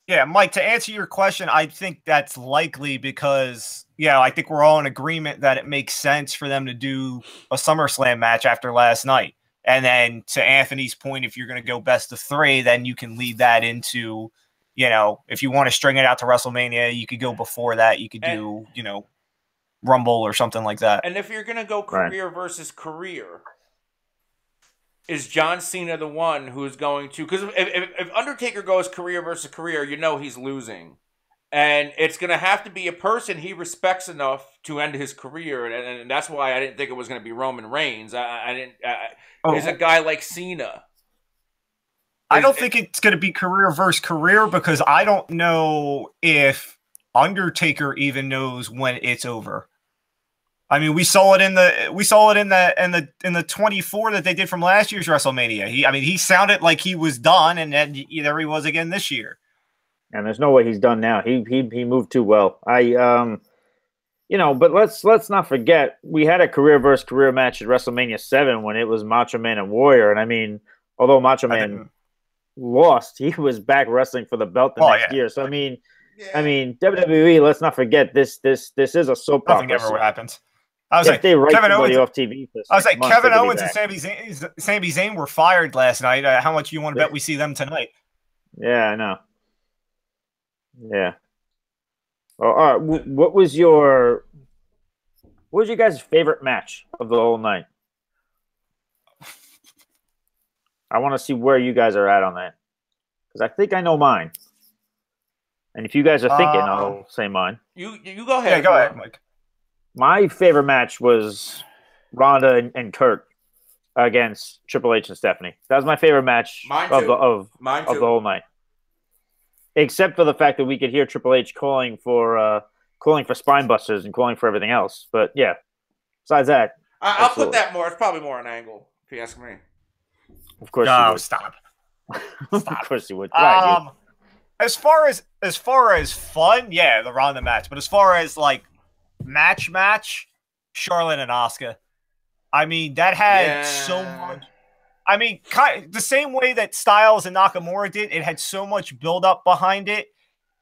Yeah, Mike, to answer your question, I think that's likely because, I think we're all in agreement that it makes sense for them to do a SummerSlam match after last night. And then to Anthony's point, if you're going to go best of 3, then you can lead that into... if you want to string it out to WrestleMania, you could go before that. You could do, Rumble or something like that. And if you're going to go career versus career, is John Cena the one who's going to? Because if Undertaker goes career versus career, you know he's losing. And it's going to have to be a person he respects enough to end his career. And that's why I didn't think it was going to be Roman Reigns. There's a guy like Cena. I don't think it's going to be career versus career because I don't know if Undertaker even knows when it's over. I mean, we saw it in the 24 that they did from last year's WrestleMania. He sounded like he was done, and then there he was again this year. And there's no way he's done now. He moved too well. But let's not forget we had a career versus career match at WrestleMania 7 when it was Macho Man and Warrior. And I mean, although Macho Man lost, he was back wrestling for the belt the next year. So I mean, WWE. Let's not forget this is a soap opera. Nothing ever happens. I was like, they write Kevin Owens off TV. Kevin Owens and Sami Zayne were fired last night. How much you want to bet we see them tonight? Yeah, I know. Yeah. Well, all right. What was your guys' favorite match of the whole night? I want to see where you guys are at on that because I think I know mine. And if you guys are thinking, I'll say mine. You go ahead. Yeah, go ahead, Mike. My favorite match was Ronda and Kurt against Triple H and Stephanie. That was my favorite match of the whole night. Except for the fact that we could hear Triple H calling for spine busters and calling for everything else. But yeah, besides that, I'll put that more. It's probably more an angle, if you ask me. Of course, no, stop. Of course you would. As far as fun, yeah, the Ronda match. But as far as like match, Charlotte and Asuska. I mean, that had so much. I mean, the same way that Styles and Nakamura did, it had so much build-up behind it.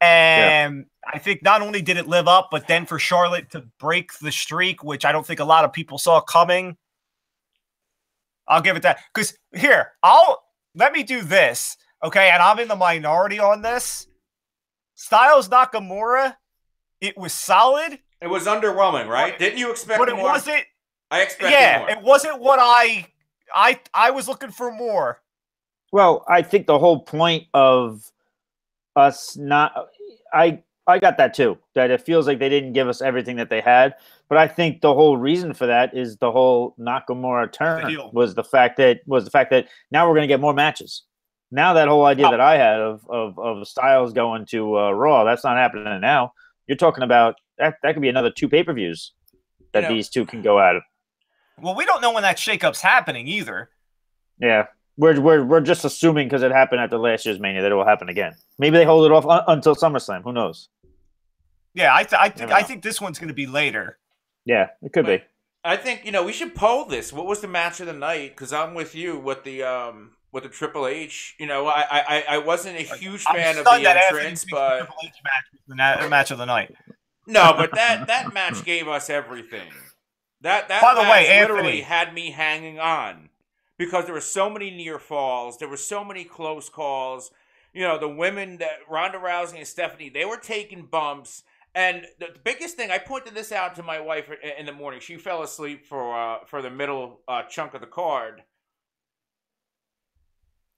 And I think not only did it live up, but then for Charlotte to break the streak, which I don't think a lot of people saw coming, I'll give it that. Because here, let me do this, okay? And I'm in the minority on this. Styles Nakamura, it was solid. It was underwhelming, right? Didn't you expect more? But it wasn't. I expected more. It wasn't what I was looking for more. Well, I think the whole point of us I got that too, that it feels like they didn't give us everything that they had. But I think the whole reason for that is the whole Nakamura turn was the fact that now we're going to get more matches. Now that whole idea that I had of Styles going to Raw, that's not happening now. You're talking about that could be another 2 pay-per-views that these two can go at it. Well, we don't know when that shakeup's happening either. Yeah, we're just assuming because it happened at the last year's Mania that it will happen again. Maybe they hold it off until SummerSlam. Who knows? Yeah, I think this one's going to be later. Yeah, it could be. I think we should poll this. What was the match of the night? Because I'm with you with the Triple H. I wasn't a huge fan of the entrance, but Triple H match was the match of the night. No, but that match gave us everything. That By the way, Anthony literally had me hanging on because there were so many near falls. There were so many close calls. The women, Ronda Rousey and Stephanie, they were taking bumps. And the biggest thing, I pointed this out to my wife in the morning. She fell asleep for the middle chunk of the card.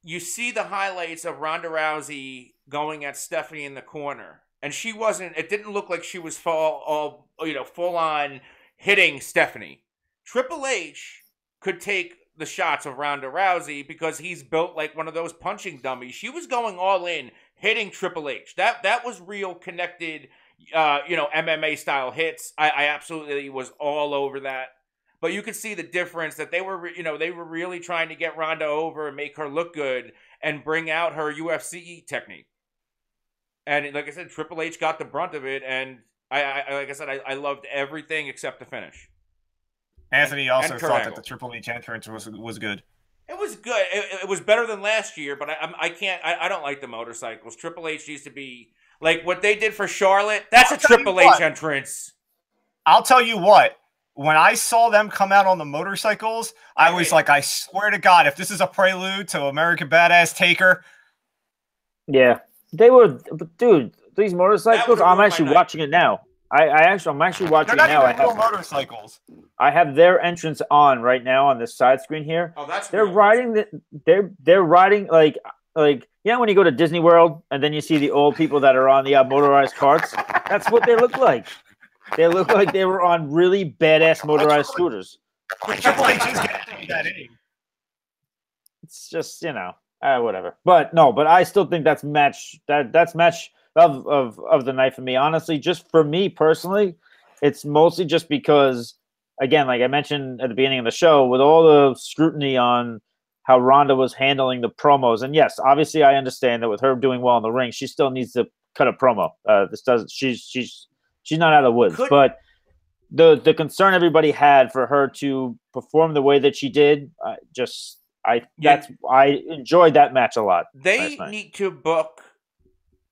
You see the highlights of Ronda Rousey going at Stephanie in the corner. And she wasn't, it didn't look like she was full on hitting Stephanie. Triple H could take the shots of Ronda Rousey because he's built like one of those punching dummies. She was going all in, hitting Triple H. That was real connected, MMA style hits. I absolutely was all over that. But you could see the difference that they were really trying to get Ronda over and make her look good and bring out her UFC technique. And like I said, Triple H got the brunt of it, and I loved everything except the finish. Anthony also thought that the Triple H entrance was good. It was good. It was better than last year, but I don't like the motorcycles. Triple H used to be like what they did for Charlotte. That's a Triple H entrance. I'll tell you what. When I saw them come out on the motorcycles, I was like, I swear to God, if this is a prelude to American Badass Taker. Yeah. They were, dude, these motorcycles, I'm actually watching it now. I'm actually watching They're now. not even real motorcycles. I have their entrance on right now on the side screen here. Oh, that's they're real. riding they're riding like when you go to Disney World and then you see the old people that are on the motorized carts. That's what they look like. They look like they were on really badass motorized scooters. Triple H is getting that in. It's just whatever. But I still think that's match of the night for me. Honestly, just for me personally, it's mostly just because, again, like I mentioned at the beginning of the show, with all the scrutiny on how Ronda was handling the promos, and yes, obviously I understand that with her doing well in the ring, she still needs to cut a promo. She's not out of the woods, but the concern everybody had for her to perform the way that she did, I enjoyed that match a lot. They need to book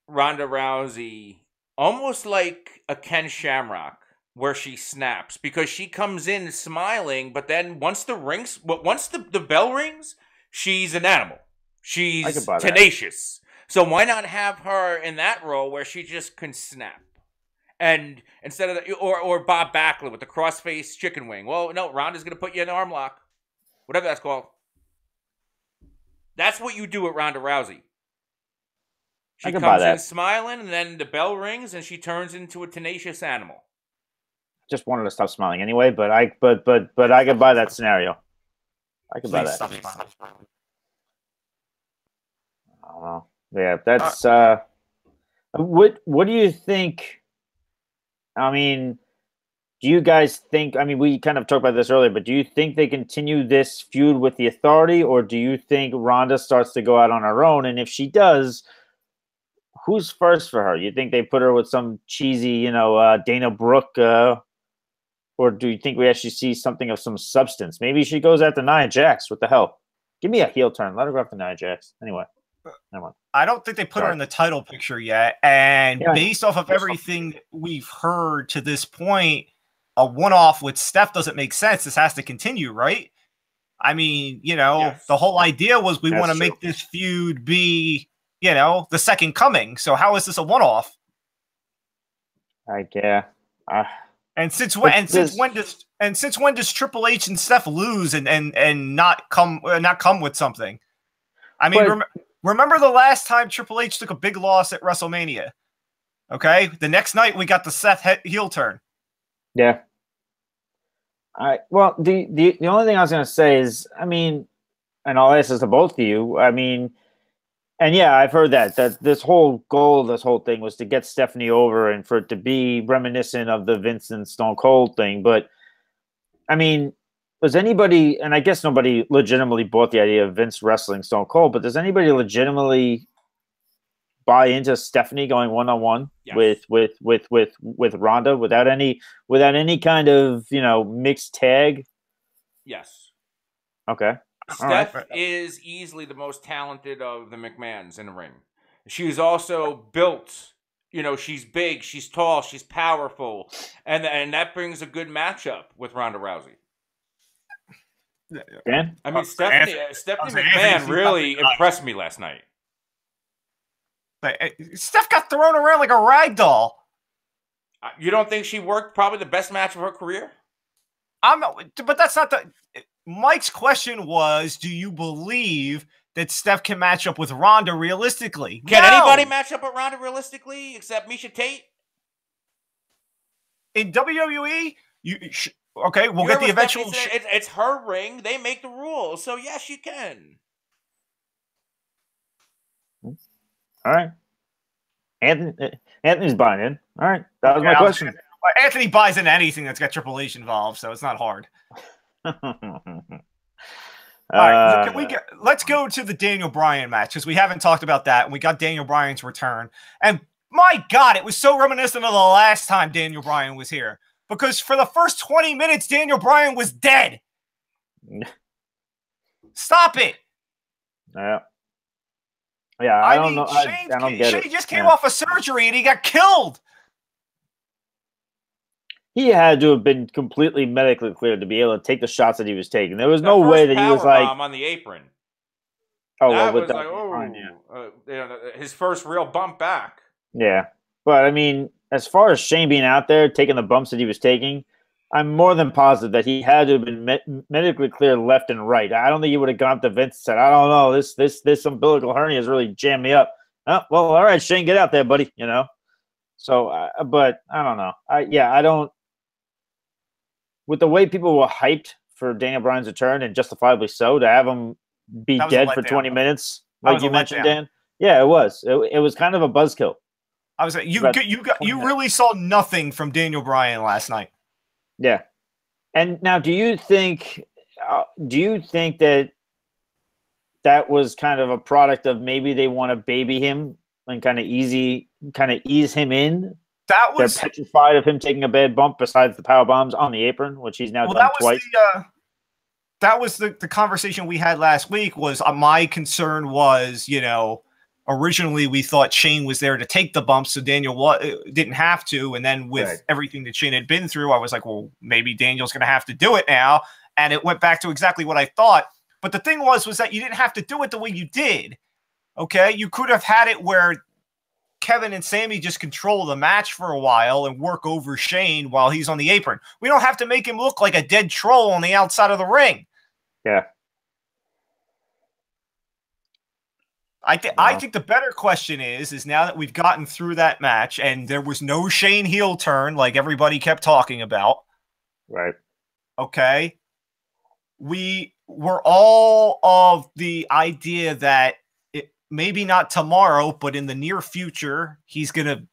Ronda Rousey almost like a Ken Shamrock, where she snaps, because she comes in smiling, but then once the bell rings, she's an animal. She's tenacious. So why not have her in that role where she just can snap? And instead of or Bob Backlund with the crossface chicken wing. Well, no, Ronda's gonna put you in an arm lock, whatever that's called. That's what you do with Ronda Rousey. She comes in smiling, and then the bell rings, and she turns into a tenacious animal. Just wanted to stop smiling anyway, but I could buy that scenario. I could buy that. Stop smiling. I don't know. Yeah, that's what do you think? I mean, do you guys think? I mean, we kind of talked about this earlier, but do you think they continue this feud with the Authority, or do you think Ronda starts to go out on her own? And if she does, who's first for her? You think they put her with some cheesy, Dana Brooke, or do you think we actually see something of some substance? Maybe she goes after Nia Jax. What the hell? Give me a heel turn. Let her go after Nia Jax. Anyway, never mind. I don't think they put her in the title picture yet. And based off of everything we've heard to this point, a one-off with Steph doesn't make sense. This has to continue, right? I mean, the whole idea was we want to make this feud be, the second coming. So how is this a one-off? And since when does Triple H and Steph lose and not come with something? I mean, remember the last time Triple H took a big loss at WrestleMania? Okay, the next night we got the Seth heel turn. Yeah. Well, the only thing I was going to say is, I mean, and I'll ask this to both of you. I mean, and yeah, I've heard that this whole goal, this whole thing was to get Stephanie over and for it to be reminiscent of the Vince and Stone Cold thing. But I mean, was anybody, and I guess nobody legitimately bought the idea of Vince wrestling Stone Cold, but does anybody legitimately buy into Stephanie going one-on-one with Ronda without any kind of mixed tag? Yes. Okay. Steph is easily the most talented of the McMahons in the ring. She's also built, she's big, she's tall, she's powerful, and that brings a good matchup with Ronda Rousey. Dan? I mean, Stephanie McMahon really impressed me last night. Steph got thrown around like a rag doll. You don't think she worked probably the best match of her career? But that's not the... Mike's question was, do you believe that Steph can match up with Ronda realistically? Can anybody match up with Ronda realistically except Misha Tate? In WWE, we'll get the eventual... It's her ring. They make the rules. So, yes, you can. All right. Anthony's buying in. All right. That was my question. Anthony buys into anything that's got Triple H involved, so it's not hard. All right, let's go to the Daniel Bryan match, because we haven't talked about that, and we got Daniel Bryan's return. And my God, it was so reminiscent of the last time Daniel Bryan was here, because for the first 20 minutes, Daniel Bryan was dead. Stop it. Yeah, I don't know. Shane just came off of surgery, and he got killed. He had to have been completely medically cleared to be able to take the shots that he was taking. There was no way that he was like on the apron. Oh, that well, was his first real bump back. Yeah, but I mean, as far as Shane being out there taking the bumps that he was taking, I'm more than positive that he had to have been medically cleared left and right. I don't think he would have gone up to Vince and said, "I don't know, this umbilical hernia has really jammed me up." Oh, well, all right, Shane, get out there, buddy. You know. So, but I don't know. I don't. With the way people were hyped for Daniel Bryan's return, and justifiably so, to have him be dead for 20 minutes, like you mentioned, Dan. Yeah, it was. It was kind of a buzzkill. I was you really saw nothing from Daniel Bryan last night. Yeah. And now, do you think that was kind of a product of maybe they want to baby him and kind of ease him in? They're petrified of him taking a bad bump besides the power bombs on the apron, which he's now done twice. That was the conversation we had last week. Was my concern was, originally we thought Shane was there to take the bumps, so Daniel didn't have to. And then with everything that Shane had been through, I was like, well, maybe Daniel's going to have to do it now. And it went back to exactly what I thought. But the thing was that you didn't have to do it the way you did. Okay, you could have had it where Kevin and Sami just control the match for a while and work over Shane while he's on the apron. We don't have to make him look like a dead troll on the outside of the ring. Yeah. I think the better question is now that we've gotten through that match and there was no Shane heel turn like everybody kept talking about. Right. Okay. We were all of the idea that maybe not tomorrow, but in the near future, he's going to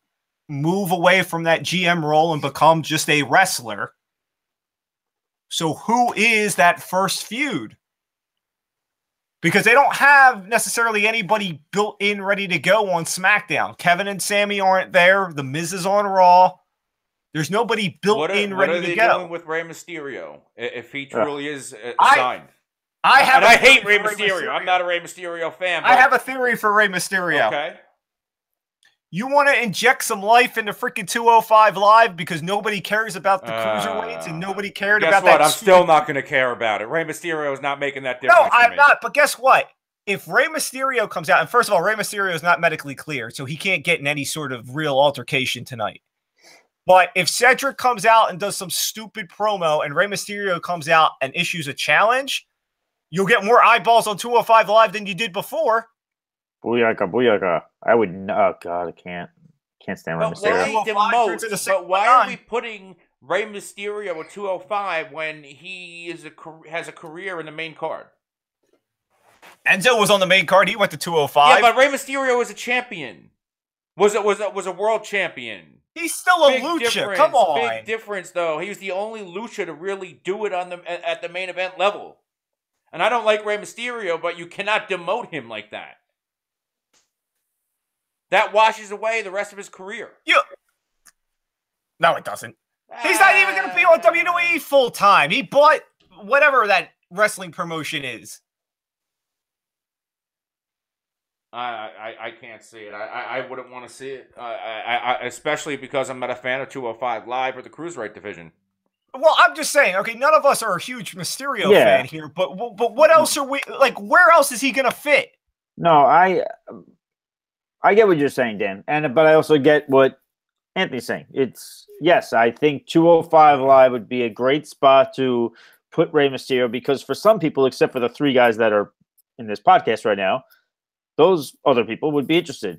move away from that GM role and become just a wrestler. So who is that first feud? Because they don't have necessarily anybody built in ready to go on SmackDown. Kevin and Sami aren't there. The Miz is on Raw. There's nobody built in ready to go. What are they doing with Rey Mysterio if he truly is signed? I hate Rey Mysterio. I'm not a Rey Mysterio fan. But... I have a theory for Rey Mysterio. Okay. You want to inject some life into freaking 205 Live because nobody cares about the cruiserweights and nobody cared about that. I'm still not going to care about it. Rey Mysterio is not making that difference. No, I'm not. But guess what? If Rey Mysterio comes out, and first of all, Rey Mysterio is not medically cleared, so he can't get in any sort of real altercation tonight. But if Cedric comes out and does some stupid promo and Rey Mysterio comes out and issues a challenge, you'll get more eyeballs on 205 Live than you did before. Booyaka, booyaka. I would. Oh God, I can't stand Rey Mysterio. But why are we putting Rey Mysterio at 205 when he has a career in the main card? Enzo was on the main card. He went to 205. Yeah, but Rey Mysterio was a champion. Was a world champion. He's still a lucha. Come on. Big difference, though. He was the only lucha to really do it at the main event level. And I don't like Rey Mysterio, but you cannot demote him like that. That washes away the rest of his career. No, it doesn't. He's not even going to be on WWE full time. He bought whatever that wrestling promotion is. I can't see it. I wouldn't want to see it. Especially because I'm not a fan of 205 Live or the Cruiserweight division. Well, I'm just saying, okay, none of us are a huge Mysterio fan here, but what else are we, like, where else is he going to fit? No, I get what you're saying, Dan, but I also get what Anthony's saying. Yes, I think 205 Live would be a great spot to put Rey Mysterio because for some people, except for the three guys that are in this podcast right now, those other people would be interested.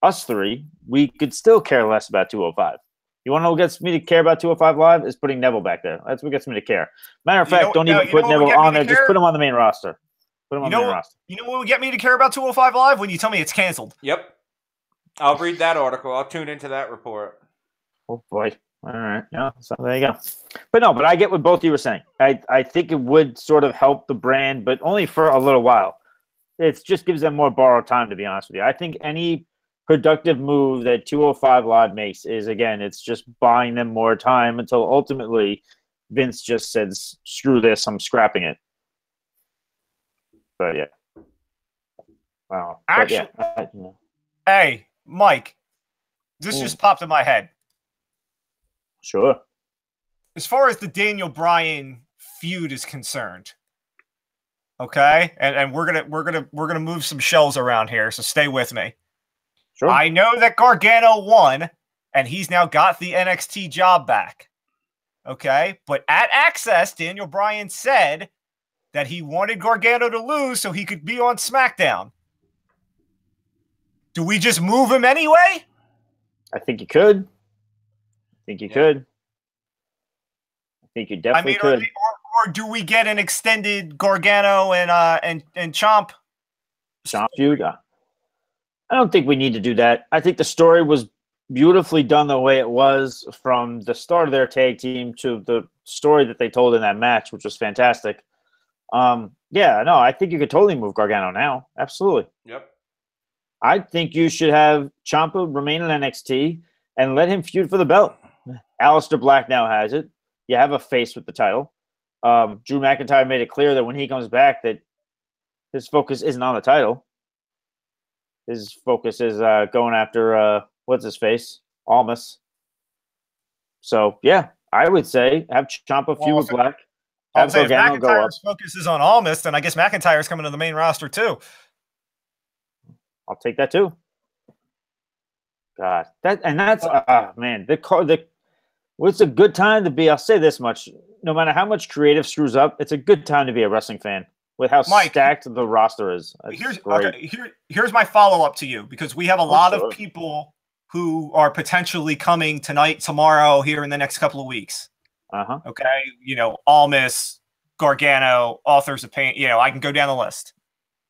Us three, we could still care less about 205. You want to know what gets me to care about 205 Live? Is putting Neville back there. That's what gets me to care. Matter of fact, don't even put Neville on there. Just put him on the main roster. Put him on the main roster. You know what would get me to care about 205 Live? When you tell me it's canceled. Yep. I'll read that article. I'll tune into that report. Oh, boy. All right. Yeah, so there you go. But I get what both of you were saying. I think it would sort of help the brand, but only for a little while. It just gives them more borrowed time, to be honest with you. I think any productive move that 205 Live makes is, again, it's just buying them more time until ultimately Vince just says, screw this, I'm scrapping it. But, yeah. Wow. Actually, hey, Mike, this just popped in my head. Sure. As far as the Daniel Bryan feud is concerned, okay, and we're gonna move some shells around here, so stay with me. Sure. I know that Gargano won, and he's now got the NXT job back. Okay, but at Access, Daniel Bryan said that he wanted Gargano to lose so he could be on SmackDown. Do we just move him anyway? I think you could. I think you could. I think you definitely could. Or do we get an extended Gargano and Ciampa feud? I don't think we need to do that. I think the story was beautifully done the way it was from the start of their tag team to the story that they told in that match, which was fantastic. I think you could totally move Gargano now. Absolutely. Yep. I think you should have Ciampa remain in NXT and let him feud for the belt. Aleister Black now has it. You have a face with the title. Drew McIntyre made it clear that when he comes back that his focus isn't on the title. His focus is going after, what's his face? Almas. So, yeah, I would say have Ciampa feud with Black. Have Gargano go up. Focus is on Almas, then I guess McIntyre's coming to the main roster too. I'll take that too. God, that's man. It's a good time to be. I'll say this much: no matter how much creative screws up, it's a good time to be a wrestling fan with how stacked the roster is. Here's my follow up to you, because we have a lot of people who are potentially coming tonight, tomorrow, here in the next couple of weeks. Okay, Almas, Gargano, Authors of Pain. I can go down the list.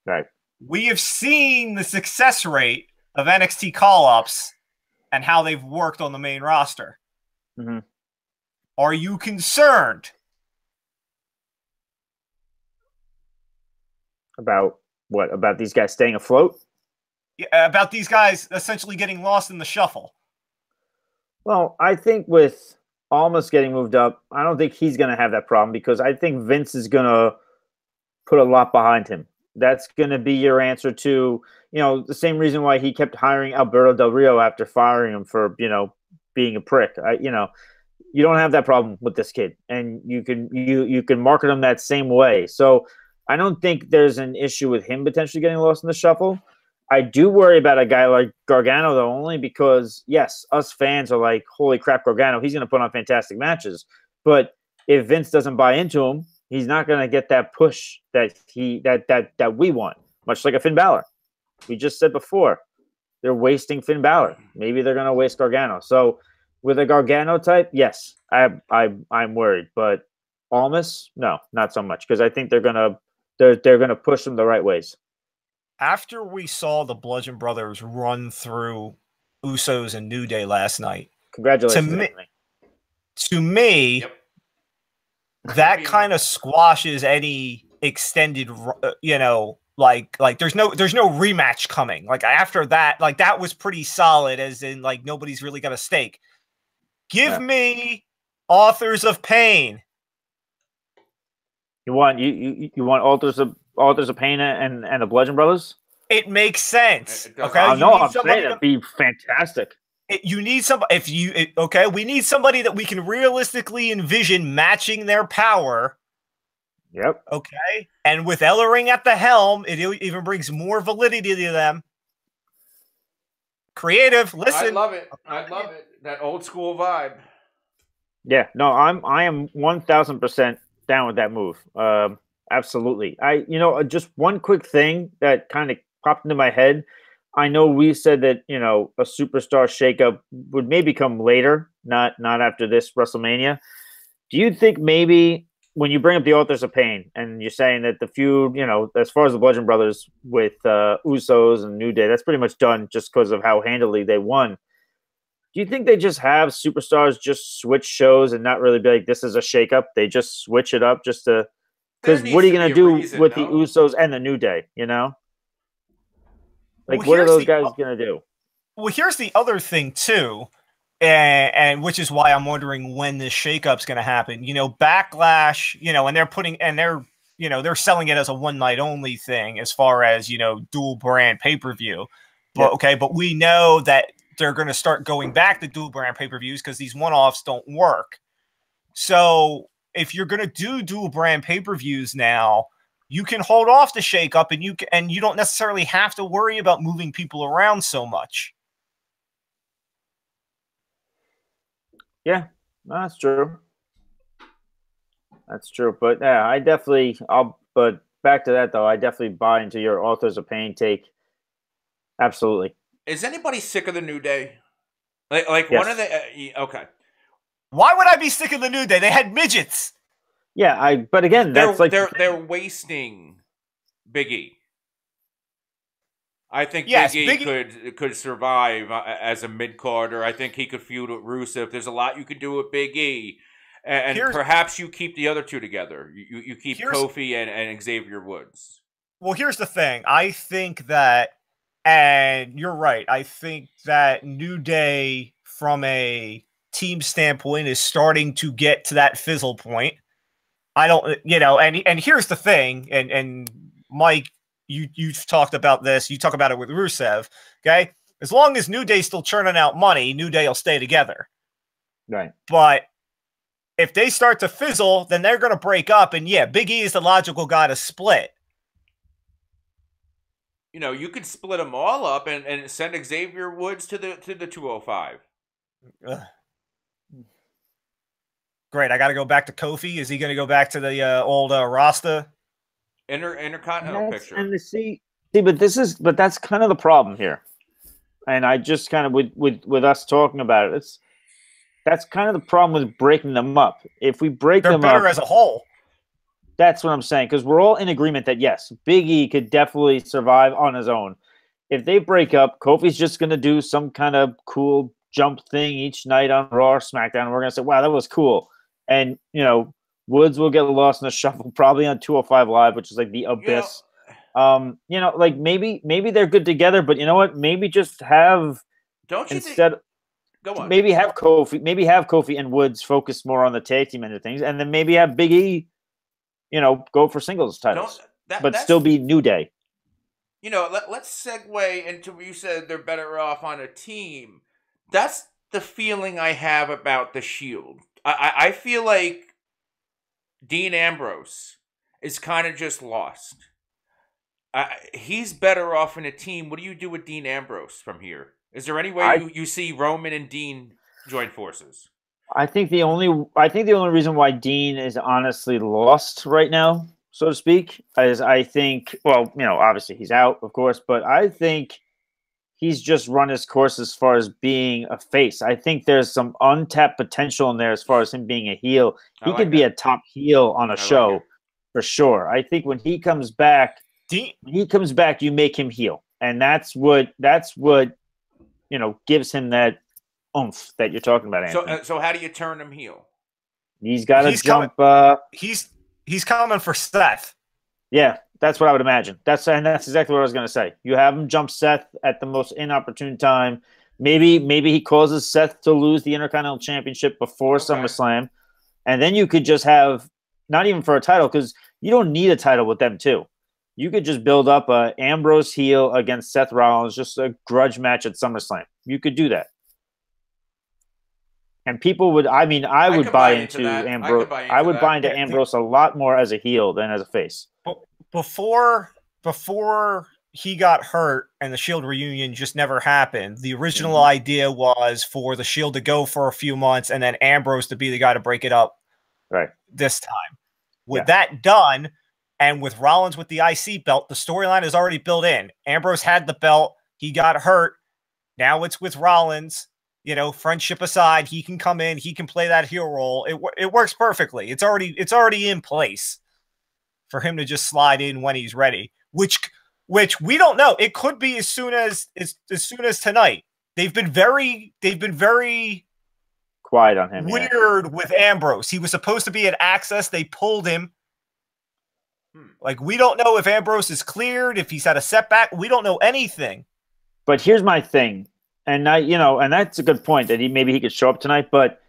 Right. We have seen the success rate of NXT call-ups and how they've worked on the main roster. Mm-hmm. Are you concerned about what? About these guys staying afloat? Yeah, about these guys essentially getting lost in the shuffle? Well, I think with Almas getting moved up, I don't think he's going to have that problem, because I think Vince is going to put a lot behind him. That's going to be your answer to, the same reason why he kept hiring Alberto Del Rio after firing him for, being a prick. You don't have that problem with this kid, and you can market him that same way. So I don't think there's an issue with him potentially getting lost in the shuffle. I do worry about a guy like Gargano, though, only because, yes, us fans are like, holy crap, Gargano, he's going to put on fantastic matches. But if Vince doesn't buy into him, he's not going to get that push that we want, much like a Finn Balor. We just said before, they're wasting Finn Balor. Maybe they're going to waste Gargano. So with a Gargano type, yes, I'm worried. But Almas, no, not so much, because I think they're going to push him the right ways. After we saw the Bludgeon Brothers run through Usos and New Day last night, congratulations. To me, that kind of squashes any extended, like there's no rematch coming. Like after that, like that was pretty solid, as in like nobody's really got a stake. Give me Authors of Pain. You want Authors of Pain and the Bludgeon Brothers? It makes sense. Okay, I'm saying it'd be fantastic. You need somebody. We need somebody that we can realistically envision matching their power. Yep. Okay, and with Ellering at the helm, it even brings more validity to them. Creative. Listen, I love it. That old school vibe. Yeah. No, I am 1000% down with that move. Absolutely. Just one quick thing that kind of popped into my head. I know we said that, a superstar shakeup would maybe come later, not after this WrestleMania. Do you think maybe when you bring up the Authors of Pain and you're saying that the feud, as far as the Bludgeon Brothers with Usos and New Day, that's pretty much done just because of how handily they won. Do you think they just have superstars just switch shows and not really be like, this is a shakeup? They just switch it up just to... Because what are you going to do with the Usos and the New Day, Like, what are those guys going to do? Well, here's the other thing, too, and which is why I'm wondering when this shakeup's going to happen. Backlash, and they're selling it as a one-night only thing as far as, dual brand pay-per-view. But, but we know that they're going to start going back to dual brand pay-per-views because these one-offs don't work. So if you're going to do dual brand pay-per-views now, you can hold off the shakeup, and you don't necessarily have to worry about moving people around so much. Yeah, no, that's true. That's true. But yeah, but back to that though, I definitely buy into your authors of pain take. Absolutely. Is anybody sick of the New Day? Like Yes. one of the okay. Why would I be sick of the New Day? They had midgets. Yeah, but again, that's They're wasting Big E. I think Yes, Big E could survive as a mid carder. I think he could feud with Rusev. There's a lot you can do with Big E, and perhaps you keep the other two together. You keep Kofi and Xavier Woods. Well, here's the thing. I think that, and you're right. I think that New Day, from a team standpoint, is starting to get to that fizzle point. I don't, and here's the thing, and Mike, you've talked about this. You talk about it with Rusev, okay? As long as New Day's still churning out money, New Day will stay together. Right. But if they start to fizzle, then they're going to break up, and yeah, Big E is the logical guy to split. You could split them all up and send Xavier Woods to the 205. Ugh. Great. I got to go back to Kofi. Is he going to go back to the old Rasta? Intercontinental picture. And but that's kind of the problem here. And I just kind of with us talking about it, that's kind of the problem with breaking them up. If we break them up, they're better as a whole. That's what I'm saying, because we're all in agreement that yes, Big E could definitely survive on his own. If they break up, Kofi's just going to do some kind of cool jump thing each night on Raw or SmackDown. And we're going to say, wow, that was cool. And, Woods will get lost in the shuffle probably on 205 Live, which is like the abyss. Like maybe they're good together, but you know what? Maybe just have Go on. Maybe have Kofi and Woods focus more on the tag team end of things, and then maybe have Big E, go for singles titles, but still be New Day. Let's segue into you said they're better off on a team. That's the feeling I have about the Shield. I feel like Dean Ambrose is kind of just lost. He's better off in a team. What do you do with Dean Ambrose from here? Is there any way you see Roman and Dean join forces? I think the only reason why Dean is honestly lost right now, so to speak, is I think, obviously he's out, of course, but I think he's just run his course as far as being a face. I think there's some untapped potential in there as far as him being a heel. He could be a top heel on a show for sure. I think when he comes back, you make him heel. And that's what gives him that oomph that you're talking about, Anthony. So how do you turn him heel? He's got to jump. He's coming for Seth. Yeah, that's what I would imagine. That's exactly what I was going to say. You have him jump Seth at the most inopportune time. Maybe he causes Seth to lose the Intercontinental Championship before SummerSlam, and then you could just have not even for a title, because you don't need a title with them too. You could just build up a Ambrose heel against Seth Rollins, just a grudge match at SummerSlam. You could do that. And people would, I would buy into Ambrose. I would buy into Ambrose a lot more as a heel than as a face. Before he got hurt and the Shield reunion just never happened, the original idea was for the Shield to go for a few months and then Ambrose to be the guy to break it up this time. With that done, and with Rollins with the IC belt, the storyline is already built in. Ambrose had the belt. He got hurt. Now it's with Rollins. Friendship aside, he can come in. He can play that heel role. It works perfectly. It's already in place for him to just slide in when he's ready. Which we don't know. It could be as soon as tonight. They've been very quiet on him. Weird with Ambrose. He was supposed to be at Access. They pulled him. Like, we don't know if Ambrose is cleared, if he's had a setback. We don't know anything. But here's my thing. And and that's a good point that maybe he could show up tonight. But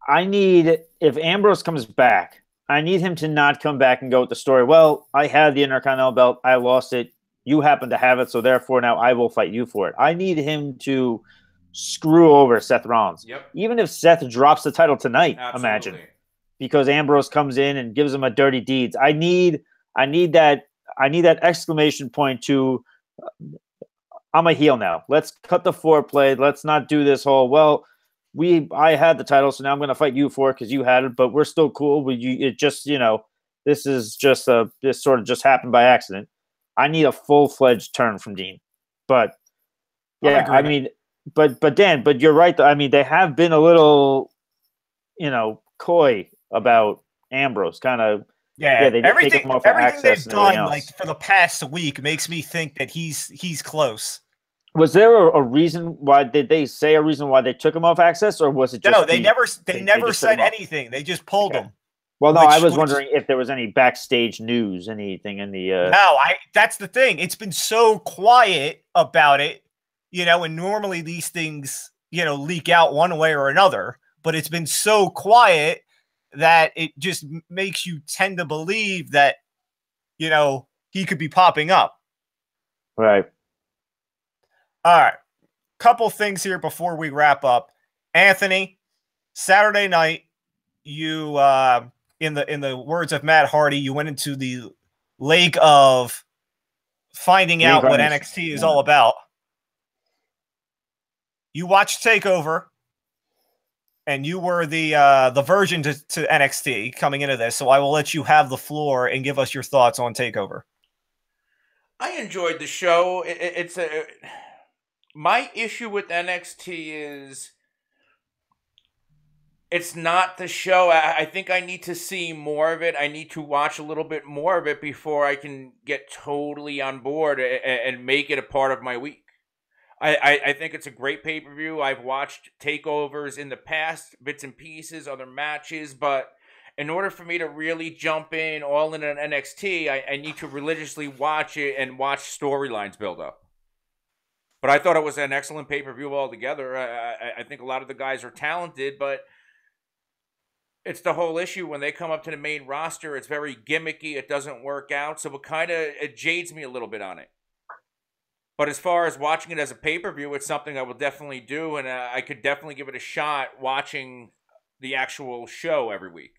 if Ambrose comes back, I need him to not come back and go with the story. Well, I had the Intercontinental belt. I lost it. You happen to have it. So therefore now I will fight you for it. I need him to screw over Seth Rollins. Yep. Even if Seth drops the title tonight, imagine. Because Ambrose comes in and gives him a dirty deeds. I need that exclamation point to I'm a heel now. Let's cut the foreplay. Let's not do this whole, I had the title, so now I'm going to fight you for it because you had it, but we're still cool. It just, this is just this sort of just happened by accident. I need a full-fledged turn from Dean. But yeah, I mean, but Dan, but you're right. I mean, they have been a little, coy about Ambrose, kind of. Yeah, they everything they've done else. like for the past week makes me think that he's close. Was there a reason why? Did they say a reason why they took him off Access, or was it just no? They never said anything. They just pulled him. Well, no, I was wondering if there was any backstage news, anything in the. No, that's the thing. It's been so quiet about it, and normally these things, leak out one way or another. But it's been so quiet that it just makes you tend to believe that, he could be popping up. Right. All right. Couple things here before we wrap up. Anthony, Saturday night, you in the words of Matt Hardy, you went into the lake of finding out what NXT is all about. You watched TakeOver, and you were the version to NXT coming into this, so I will let you have the floor and give us your thoughts on TakeOver. I enjoyed the show. My issue with NXT is it's not the show. I think I need to see more of it. I need to watch a little bit more of it before I can get totally on board and make it a part of my week. I think it's a great pay-per-view. I've watched takeovers in the past, bits and pieces, other matches, but in order for me to really jump in all in on NXT, I need to religiously watch it and watch storylines build up. But I thought it was an excellent pay-per-view altogether. I think a lot of the guys are talented, but it's the whole issue when they come up to the main roster. It's very gimmicky. It doesn't work out, so it jades me a little bit on it. But as far as watching it as a pay-per-view, it's something I will definitely do, and I could definitely give it a shot watching the actual show every week.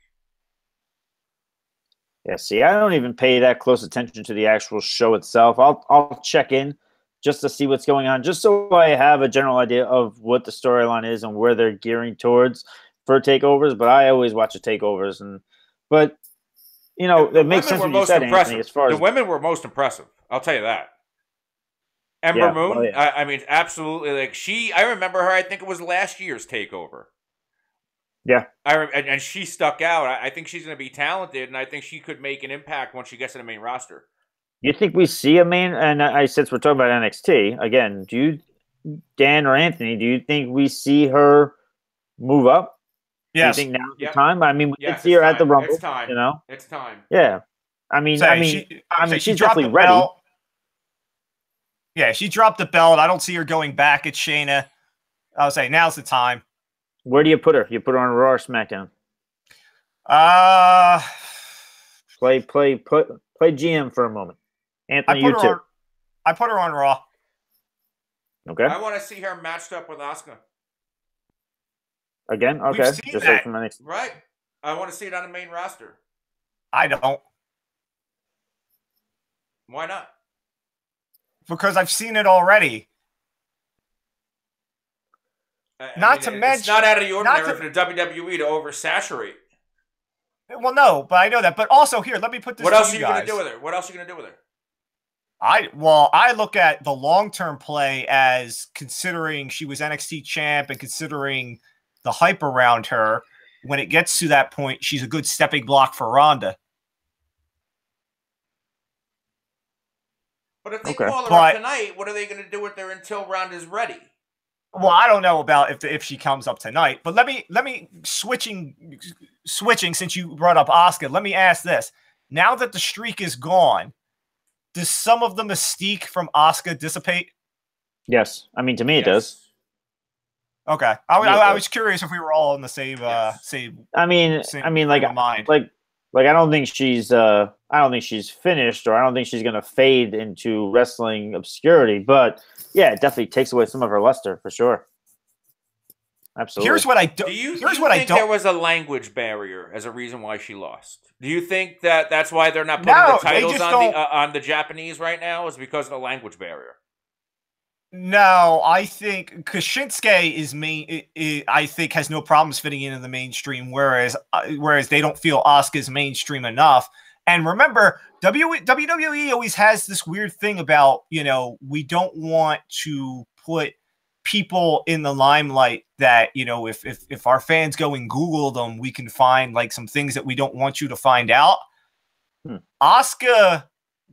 Yeah, see, I don't even pay that close attention to the actual show itself. I'll check in just to see what's going on, just so I have a general idea of what the storyline is and where they're gearing towards for takeovers. But I always watch the takeovers, it makes sense what you said, Anthony. As far as the women were most impressive, I'll tell you that. Ember Moon, I mean, absolutely. I remember her. I think it was last year's takeover. Yeah, and she stuck out. I think she's going to be talented, and I think she could make an impact once she gets to the main roster. You think we see a main? And since we're talking about NXT again, Dan or Anthony, do you think we see her move up? Yes. Do you think now's the time? I mean, we did see her time. at the Rumble. It's time. It's time. Yeah, I mean, she's definitely ready. Belt. Yeah, she dropped the belt. I don't see her going back at Shayna. I'll say now's the time. Where do you put her? You put her on Raw or SmackDown? Play GM for a moment. Anthony, you too. I put her on Raw. Okay. I want to see her matched up with Asuska. Again? Okay. We've seen that. Right. I want to see it on the main roster. I don't. Why not? Because I've seen it already. Not to mention, it's not out of the ordinary for the WWE to oversaturate. Well, no, but I know that. But also, here, let me put this. What else are you going to do with her? I look at the long-term play as considering she was NXT champ and considering the hype around her. When it gets to that point, she's a good stepping block for Ronda. But if they call her up tonight, what are they going to do with her until Ronda's ready? Well, I don't know about if she comes up tonight, but let me switching since you brought up Asuska. Let me ask this: now that the streak is gone, does some of the mystique from Asuska dissipate? Yes, I mean to me it does. Okay, I was curious if we were all in the same same. I mean, mind. Like I don't think she's finished, or I don't think she's gonna fade into wrestling obscurity. But yeah, it definitely takes away some of her luster for sure. Absolutely. Here's what I do. Do you think there was a language barrier as a reason why she lost? Do you think that's why they're not putting the titles on the Japanese right now? Is because of the language barrier? No, I think because Shinsuke is I think has no problems fitting into the mainstream, whereas they don't feel Asuka's mainstream enough. And remember, WWE always has this weird thing about, we don't want to put people in the limelight that, if our fans go and Google them, we can find like some things that we don't want you to find out. Asuka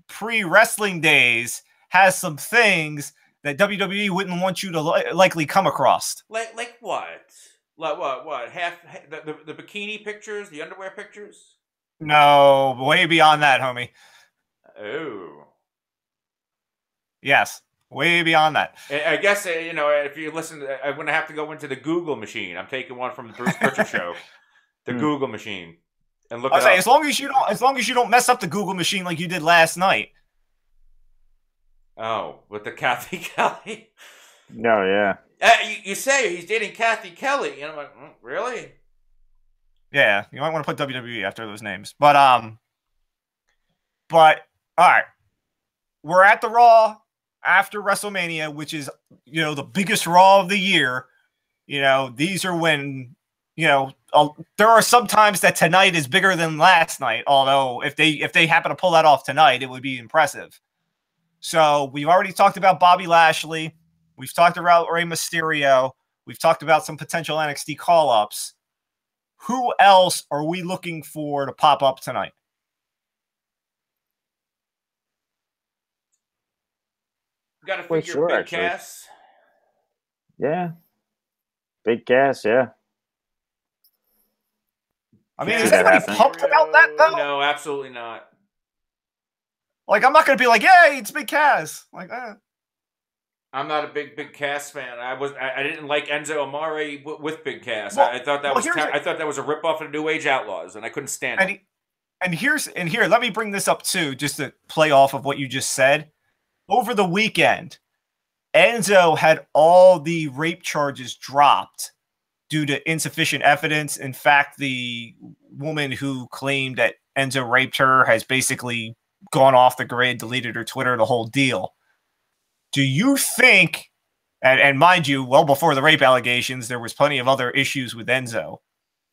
pre-wrestling days has some things that WWE wouldn't want you to likely come across. Like what? Like what? Half the bikini pictures, the underwear pictures? No, way beyond that, homie. Oh. Yes, way beyond that. I guess, if you listen, I'm going to have to go into the Google machine. I'm taking one from the Bruce Pritchard show. The Google machine. And look it up. As long as you don't mess up the Google machine like you did last night. Oh, with the Kathy Kelly? No, yeah. You say he's dating Kathy Kelly. And I'm like, really? Yeah, you might want to put WWE after those names. But all right. We're at the Raw after WrestleMania, which is, the biggest Raw of the year. These are when, there are some times that tonight is bigger than last night. Although if they happen to pull that off tonight, it would be impressive. So we've already talked about Bobby Lashley. We've talked about Rey Mysterio. We've talked about some potential NXT call-ups. Who else are we looking for to pop up tonight? Got to figure Big Cass. Yeah. Big Cass, yeah. I mean, is anybody pumped about that, though? No, absolutely not. Like, I'm not going to be like, yay, it's Big Cass. Like, I'm not a big Cass fan. I didn't like Enzo Amore with Big Cass. Well, I thought that was a ripoff of the New Age Outlaws, and I couldn't stand it. And here, let me bring this up too, just to play off of what you just said. Over the weekend, Enzo had all the rape charges dropped due to insufficient evidence. In fact, the woman who claimed that Enzo raped her has basically gone off the grid, deleted her Twitter, the whole deal. Do you think, and mind you, well before the rape allegations, there was plenty of other issues with Enzo.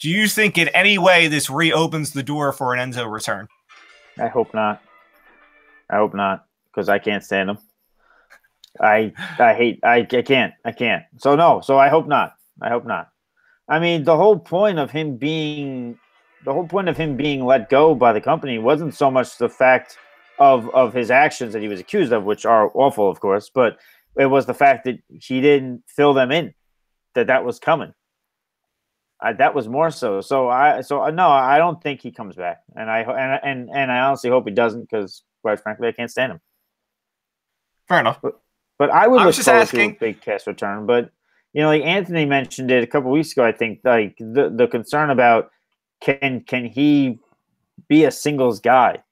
Do you think in any way this reopens the door for an Enzo return? I hope not. Because I can't stand him. I can't. So I hope not. I mean, the whole point of him being let go by the company wasn't so much the fact of his actions that he was accused of, which are awful, of course, but it was the fact that he didn't fill them in, that was coming. That was more so. So no, I don't think he comes back, and I honestly hope he doesn't, because quite frankly, I can't stand him. Fair enough. But I would look forward to a Big Cass return. But like Anthony mentioned it a couple weeks ago, I think like the concern about can he be a singles guy,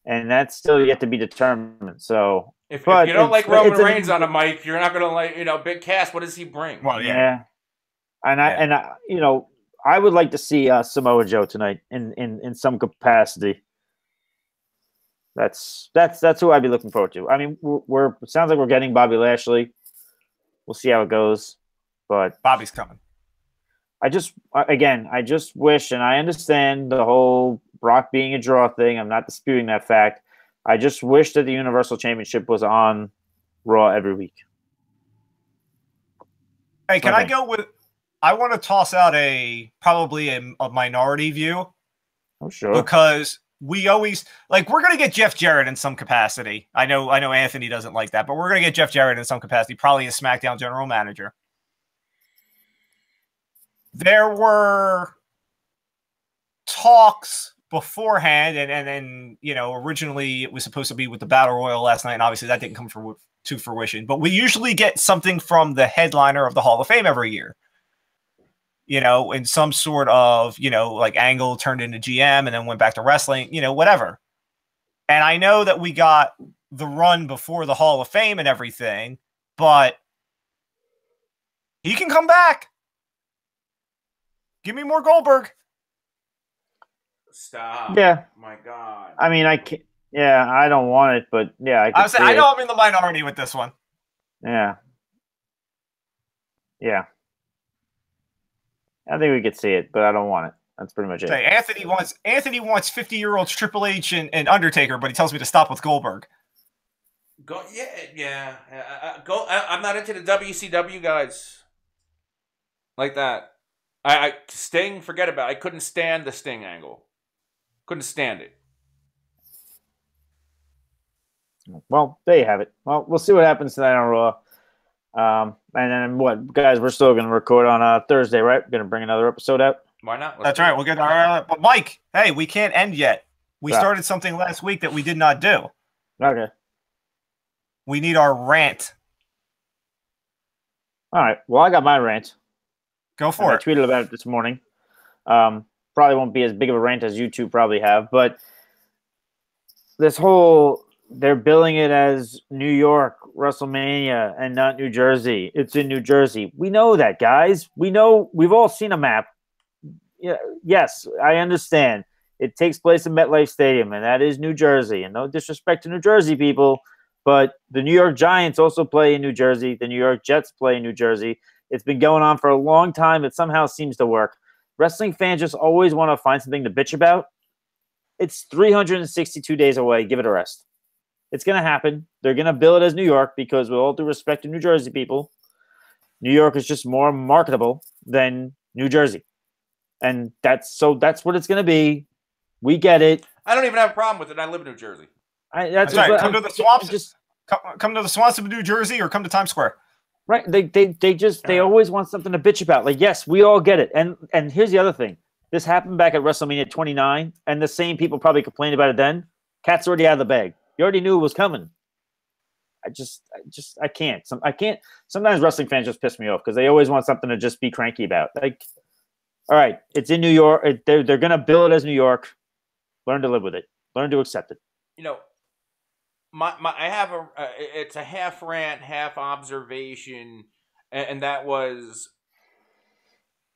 and that's still yet to be determined. So if you don't like Roman Reigns on a mic, you're not going to like Big Cass. What does he bring? Well, yeah. And I would like to see Samoa Joe tonight in some capacity. That's who I'd be looking forward to. I mean, it sounds like we're getting Bobby Lashley. We'll see how it goes, but Bobby's coming. I just wish, and I understand the whole Brock being a draw thing. I'm not disputing that fact. I just wish that the Universal Championship was on Raw every week. Hey, can I go with? I want to toss out probably a minority view. Oh, sure. Because we always we're going to get Jeff Jarrett in some capacity. I know Anthony doesn't like that, but we're going to get Jeff Jarrett in some capacity, probably a SmackDown general manager. There were talks beforehand, and then originally it was supposed to be with the Battle Royal last night, and obviously that didn't come to fruition. But we usually get something from the headliner of the Hall of Fame every year. In some sort of, Angle turned into GM and then went back to wrestling, whatever. And I know that we got the run before the Hall of Fame and everything, but he can come back. Give me more Goldberg. Stop. Yeah. My God. I mean, I can't. Yeah, I don't want it, but yeah, I know I'm in the minority with this one. Yeah. Yeah. I think we could see it, but I don't want it. That's pretty much it. Say, Anthony wants 50-year-old Triple H and Undertaker, but he tells me to stop with Goldberg. I'm not into the WCW guys like that. Sting, forget about it. I couldn't stand the Sting angle. Couldn't stand it. Well, there you have it. Well, we'll see what happens tonight on Raw. And then what, guys? We're still going to record on Thursday, right? We're going to bring another episode out. Why not? That's right. We'll get our. But Mike, hey, we can't end yet. We started something last week that we did not do. Okay. We need our rant. All right. Well, I got my rant. Go for it. I tweeted about it this morning. Probably won't be as big of a rant as you two probably have, but this whole, they're billing it as New York WrestleMania and not New Jersey. It's in New Jersey. We know that, guys. We know, we've all seen a map. Yeah, yes, I understand. It takes place in MetLife Stadium, and that is New Jersey. And no disrespect to New Jersey people, but the New York Giants also play in New Jersey. The New York Jets play in New Jersey. It's been going on for a long time. It somehow seems to work. Wrestling fans just always want to find something to bitch about. It's 362 days away. Give it a rest. It's going to happen. They're going to bill it as New York because, with all due respect to New Jersey people, New York is just more marketable than New Jersey. And that's what it's going to be. We get it. I don't even have a problem with it. I live in New Jersey. That's right. Come to the swamps. Come to the swamps of New Jersey, or come to Times Square. Right. They always want something to bitch about. Like, yes, we all get it. And here's the other thing. This happened back at WrestleMania 29, and the same people probably complained about it then. Cat's already out of the bag. You already knew it was coming. I can't. I can't. Sometimes wrestling fans just piss me off because they always want something to just be cranky about. Like, all right, it's in New York. They're going to bill it as New York. Learn to live with it. Learn to accept it. You know, I have it's a half rant, half observation, and that was,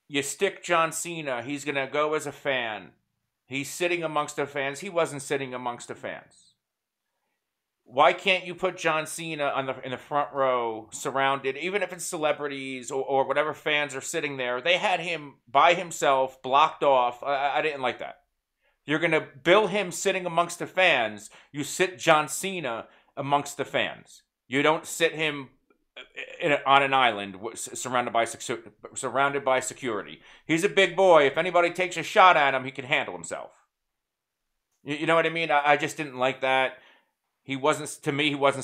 you stick John Cena, he's going to go as a fan. He's sitting amongst the fans. He wasn't sitting amongst the fans. Why can't you put John Cena in the front row, surrounded, even if it's celebrities or whatever fans are sitting there? They had him by himself, blocked off. I didn't like that. You're going to bill him sitting amongst the fans. You sit John Cena amongst the fans. You don't sit him on an island surrounded by security. He's a big boy. If anybody takes a shot at him, he can handle himself. You know what I mean? I just didn't like that. He wasn't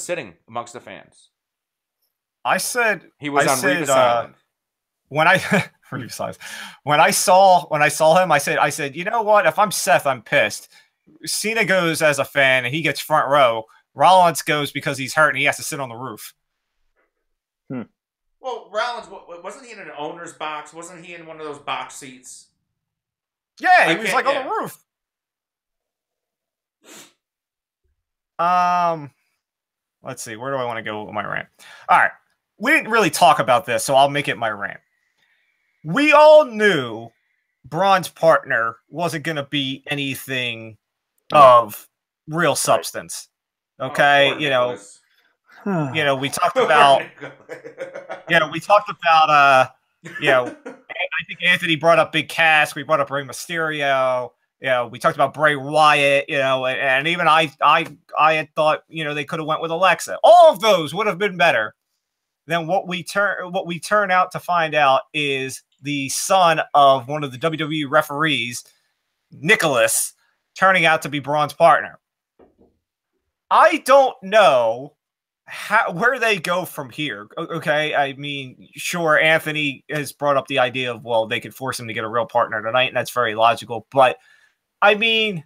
sitting amongst the fans. I said he was on Revis Island. When I saw him, I said, you know what? If I'm Seth, I'm pissed. Cena goes as a fan and he gets front row. Rollins goes because he's hurt and he has to sit on the roof. Well, Rollins, wasn't he in an owner's box? Wasn't he in one of those box seats? Yeah, he was like on the roof. Let's see. Where do I want to go with my rant? All right. We didn't really talk about this, so I'll make it my rant. We all knew Braun's partner wasn't going to be anything of real substance. Okay, we talked about, I think Anthony brought up Big Cass. We brought up Rey Mysterio. We talked about Bray Wyatt. And even I had thought, they could have went with Alexa. All of those would have been better than what we turn out to find out is the son of one of the WWE referees, Nicholas, turning out to be Braun's partner. I don't know where they go from here. Okay, I mean, sure, Anthony has brought up the idea of, well, they could force him to get a real partner tonight, and that's very logical. But, I mean,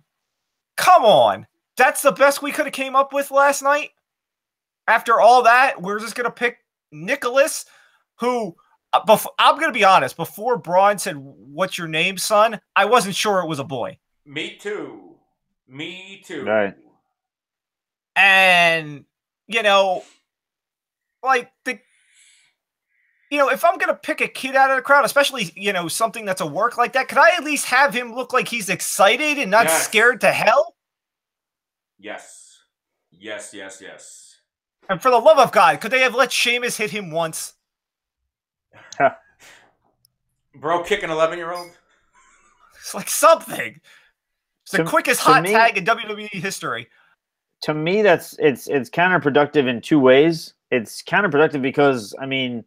come on. That's the best we could have came up with last night? After all that, we're just going to pick Nicholas, who, I'm going to be honest, before Braun said, "What's your name, son?" I wasn't sure it was a boy. Me too. Right. And, if I'm going to pick a kid out of the crowd, especially, something that's a work like that, could I at least have him look like he's excited and not scared to hell? Yes. And for the love of God, could they have let Sheamus hit him once? Bro, kick an 11-year-old? It's like something. It's the quickest hot me, tag in WWE history. To me, it's counterproductive in two ways. It's counterproductive because, I mean,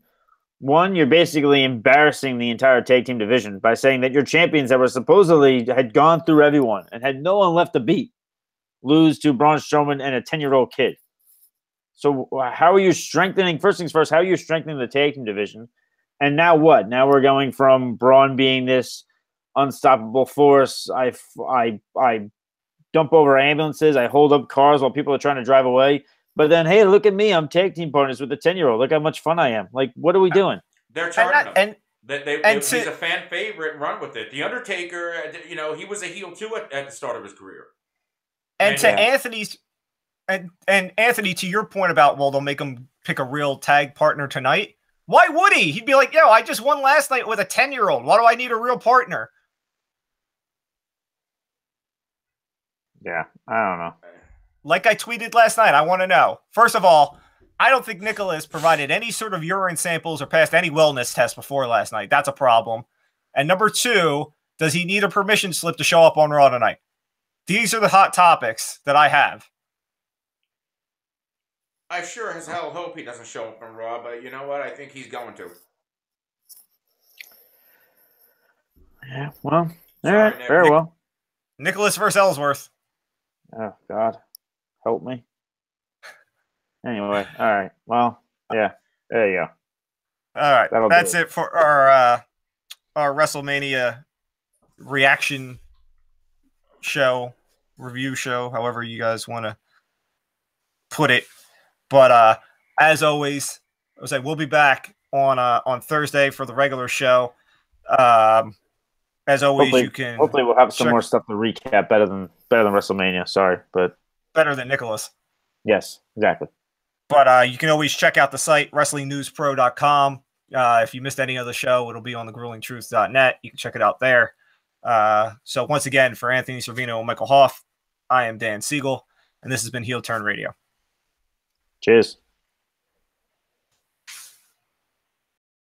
one, you're basically embarrassing the entire tag team division by saying that your champions that were supposedly had gone through everyone and had no one left to beat lose to Braun Strowman and a 10-year-old kid. So how are you strengthening? First things first, how are you strengthening the tag team division? And now what? Now we're going from Braun being this unstoppable force. I dump over ambulances. I hold up cars while people are trying to drive away. But then, hey, look at me. I'm tag team partners with a 10-year-old. Look how much fun I am. Like, what are we doing? They're charging him. He's a fan favorite. Run with it. The Undertaker, he was a heel too at the start of his career. Anthony's and Anthony, to your point about, well, they'll make him pick a real tag partner tonight. Why would he? He'd be like, yo, I just won last night with a 10-year-old. Why do I need a real partner? Yeah, I don't know. Like I tweeted last night, I want to know. First of all, I don't think Nicholas provided any sort of urine samples or passed any wellness test before last night. That's a problem. And number two, does he need a permission slip to show up on Raw tonight? These are the hot topics that I have. I sure as hell hope he doesn't show up on Raw, but you know what? I think he's going to. Yeah, well, all right, very well. Nicholas versus Ellsworth. Oh, God. Help me. Anyway, all right. Well, yeah, there you go. All right, that's it for our WrestleMania reaction show, review show, however you guys want to put it. But as always, I was like, we'll be back on Thursday for the regular show. As always, hopefully we'll have some more stuff to recap better than WrestleMania. Sorry, but better than Nicholas. Yes, exactly. But you can always check out the site WrestlingNewsPro.com. If you missed any of the show, it'll be on thegruelingtruth.net. You can check it out there. So once again, for Anthony Servino and Michael Hoff, I am Dan Siegel, and this has been Heel Turn Radio. Cheers.